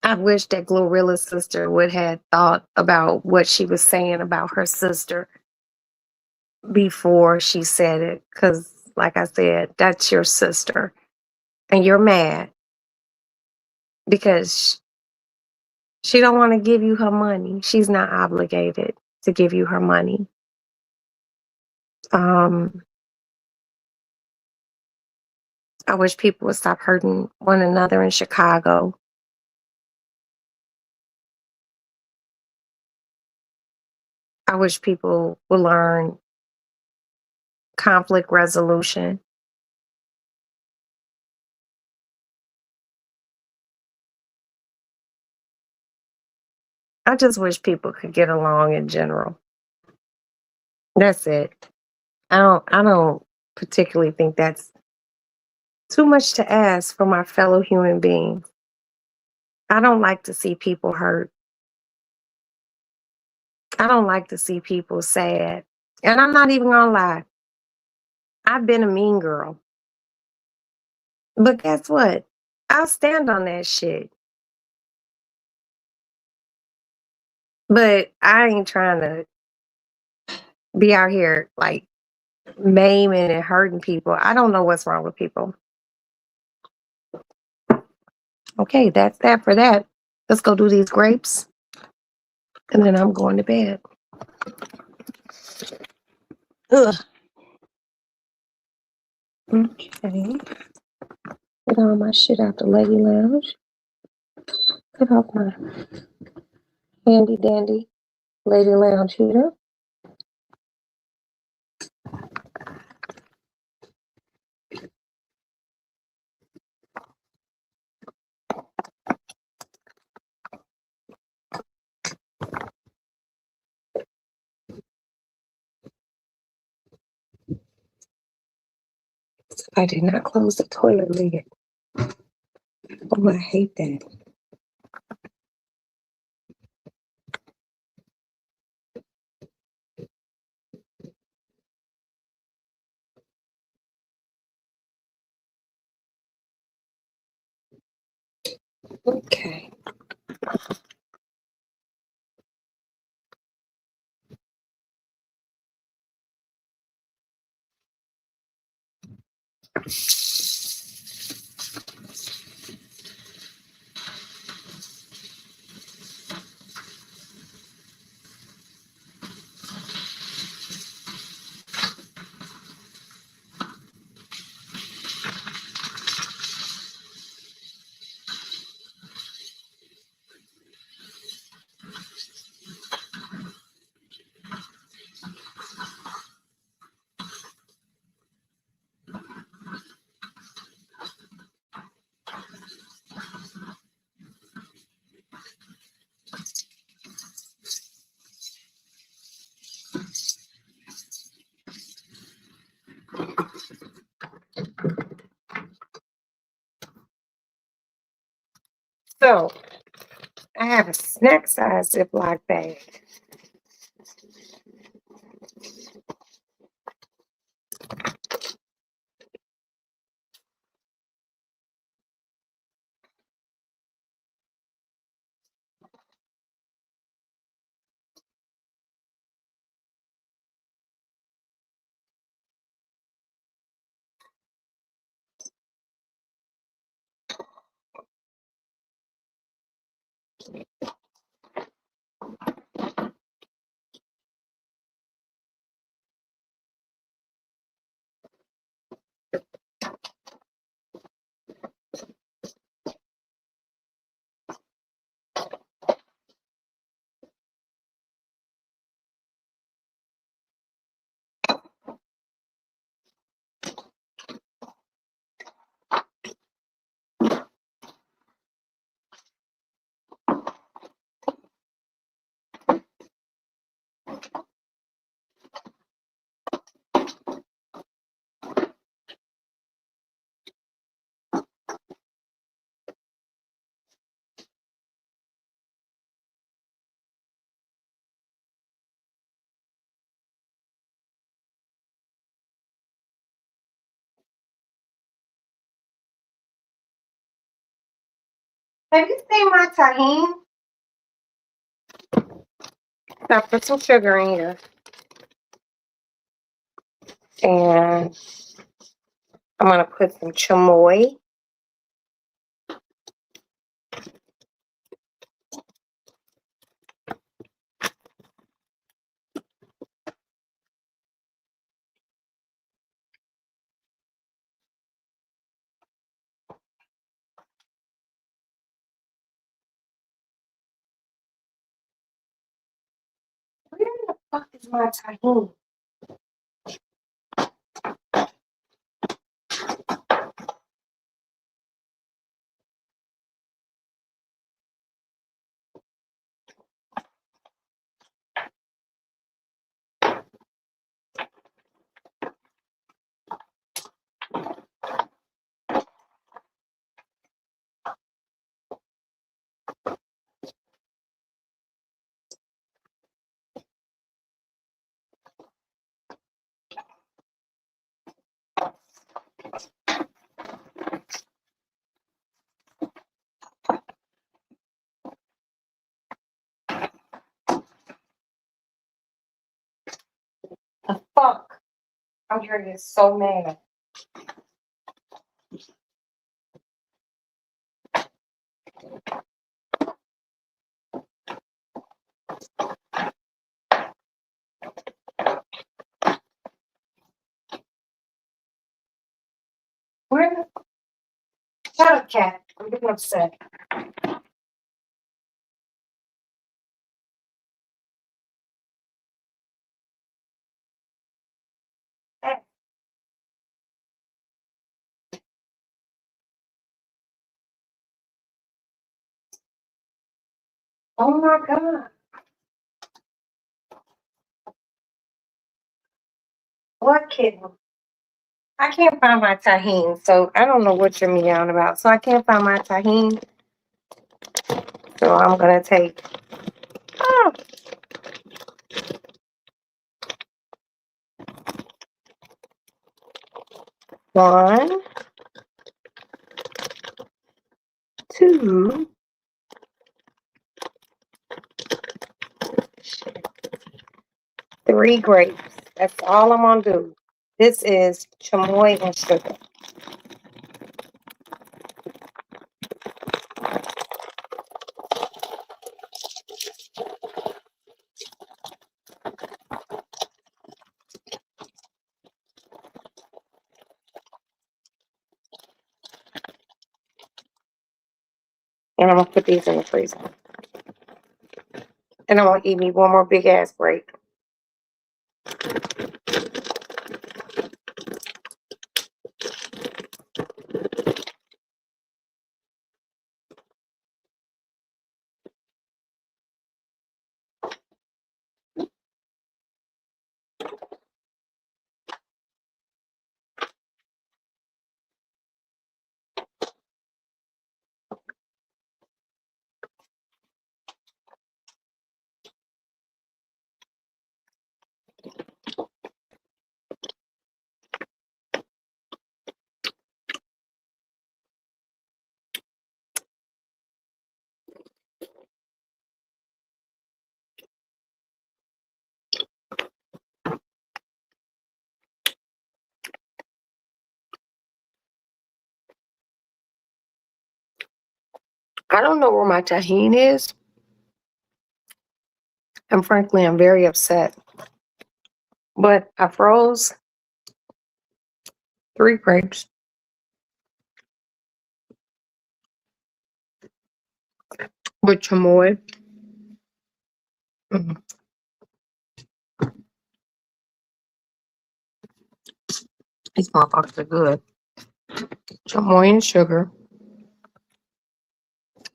Speaker 1: I wish that Glorilla's sister would have thought about what she was saying about her sister before she said it. Because, like I said, that's your sister. And you're mad because she don't want to give you her money. She's not obligated to give you her money. Um, I wish people would stop hurting one another in Chicago. I wish people would learn conflict resolution. I just wish people could get along in general. That's it. I don't particularly think that's too much to ask for my fellow human beings. I don't like to see people hurt. I don't like to see people sad. And I'm not even gonna lie. I've been a mean girl. But guess what? I'll stand on that shit. But I ain't trying to be out here like maiming and hurting people. I don't know what's wrong with people. Okay, that's that for that. Let's go do these grapes. And then I'm going to bed. Ugh. Okay. Get all my shit out the lady lounge. Get off my handy dandy lady lounge heater. I did not close the toilet lid. Oh, I hate that. Okay. So I have a snack size Ziploc bag. Have you seen my tahini? So I put some sugar in here. And I'm going to put some chamoy. Where the fuck is my tahini? The fuck? I'm gonna get so mad. Where the shut up, cat. I'm getting upset. Hey, oh my god. What kitten? I can't find my tahini, so I don't know what you're meowing about. So I can't find my tahini. So I'm gonna take oh, 1, 2, 3 grapes. That's all I'm gonna do. This is chamoy and sugar. And I'm gonna put these in the freezer. And I'm gonna eat me one more big ass grape. I don't know where my tahine is, and frankly, I'm very upset. But I froze 3 grapes with chamoy. Mm, these motherfuckers are good. Chamoy and sugar.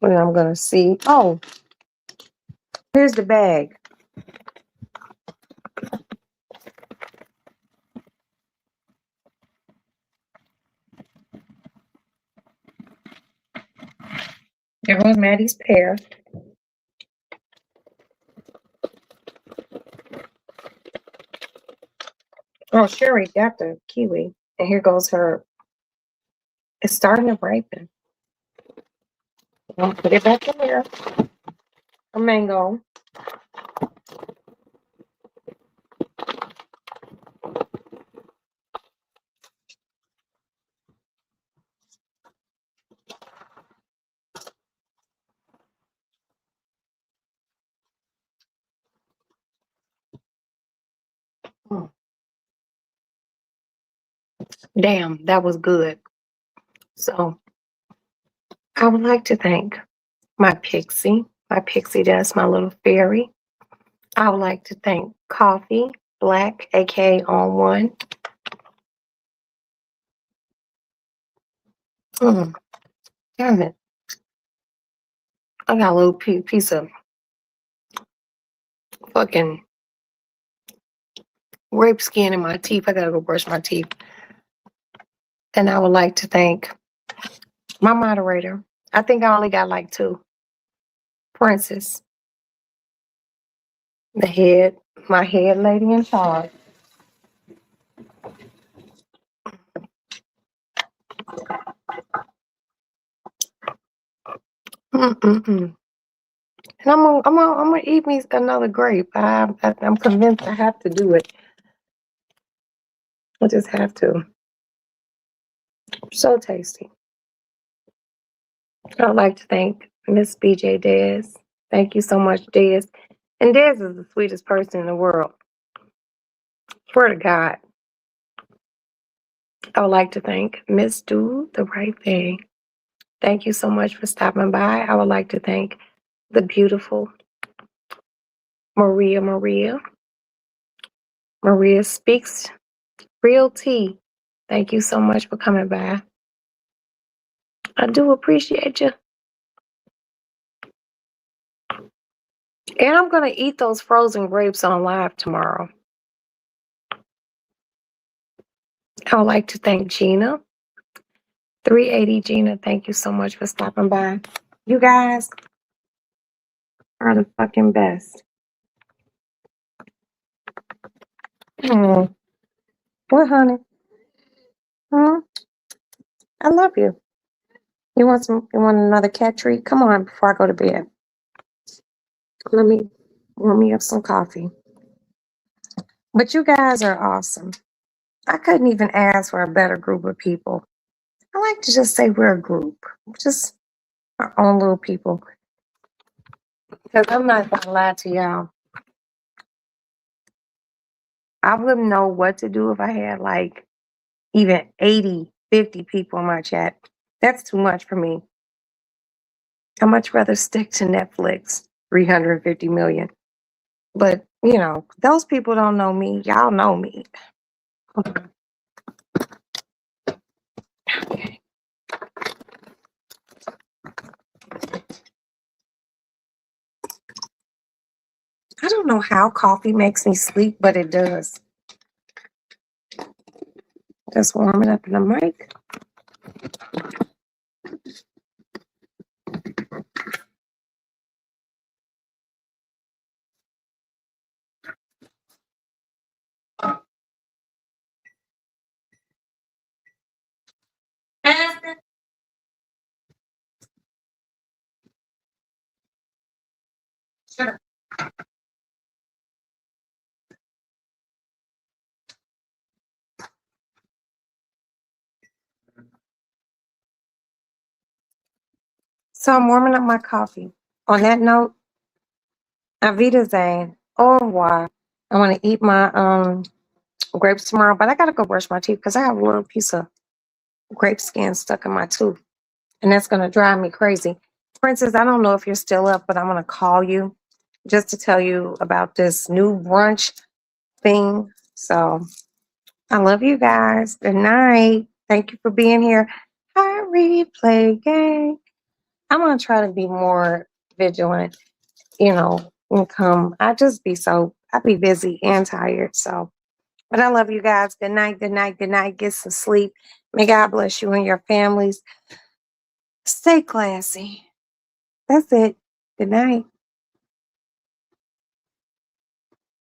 Speaker 1: And I'm gonna see. Oh, here's the bag. There goes Maddie's pear. Oh, Sherry got the kiwi. And here goes her. It's starting to ripen. I'll put it back in there. A mango. Mm. Damn, that was good. So I would like to thank my pixie. My pixie dust, my little fairy. I would like to thank Coffee Black, aka On One. Mm, damn it. I got a little piece of fucking grape skin in my teeth. I gotta go brush my teeth. And I would like to thank my moderator. I think I only got like 2. Princess, my head lady in charge. Mm-mm-mm. And I'm gonna eat me another grape. I'm convinced I have to do it. I just have to. So tasty. I'd like to thank Miss BJ Dez. Thank you so much, Dez. And Dez is the sweetest person in the world. Swear to God. I would like to thank Miss Do the Right Thing. Thank you so much for stopping by. I would like to thank the beautiful Maria. Maria Speaks Real Tea. Thank you so much for coming by. I do appreciate you. And I'm going to eat those frozen grapes on live tomorrow. I would like to thank Gina. 380 Gina, thank you so much for stopping by. You guys are the fucking best. Hmm. What, honey? Hmm? I love you. You want another cat treat? Come on before I go to bed. Let me warm me up some coffee. But you guys are awesome. I couldn't even ask for a better group of people. I like to just say we're a group. Just our own little people. Because I'm not gonna lie to y'all. I wouldn't know what to do if I had like even 80, 50 people in my chat. That's too much for me. I'd much rather stick to Netflix, 350 million. But, those people don't know me. Y'all know me. Okay. I don't know how coffee makes me sleep, but it does. Just warm it up in the mic. Sure. So I'm warming up my coffee. On that note, Avita Zane, au revoir. I want to eat my grapes tomorrow, but I gotta go brush my teeth because I have a little piece of grape skin stuck in my tooth, and that's gonna drive me crazy. Princess, I don't know if you're still up, but I'm gonna call you just to tell you about this new brunch thing. So I love you guys. Good night. Thank you for being here. Hi, replay gang. I'm gonna try to be more vigilant, and come. I be busy and tired. So, but I love you guys. Good night, good night, good night. Get some sleep. May God bless you and your families. Stay classy. That's it. Good night.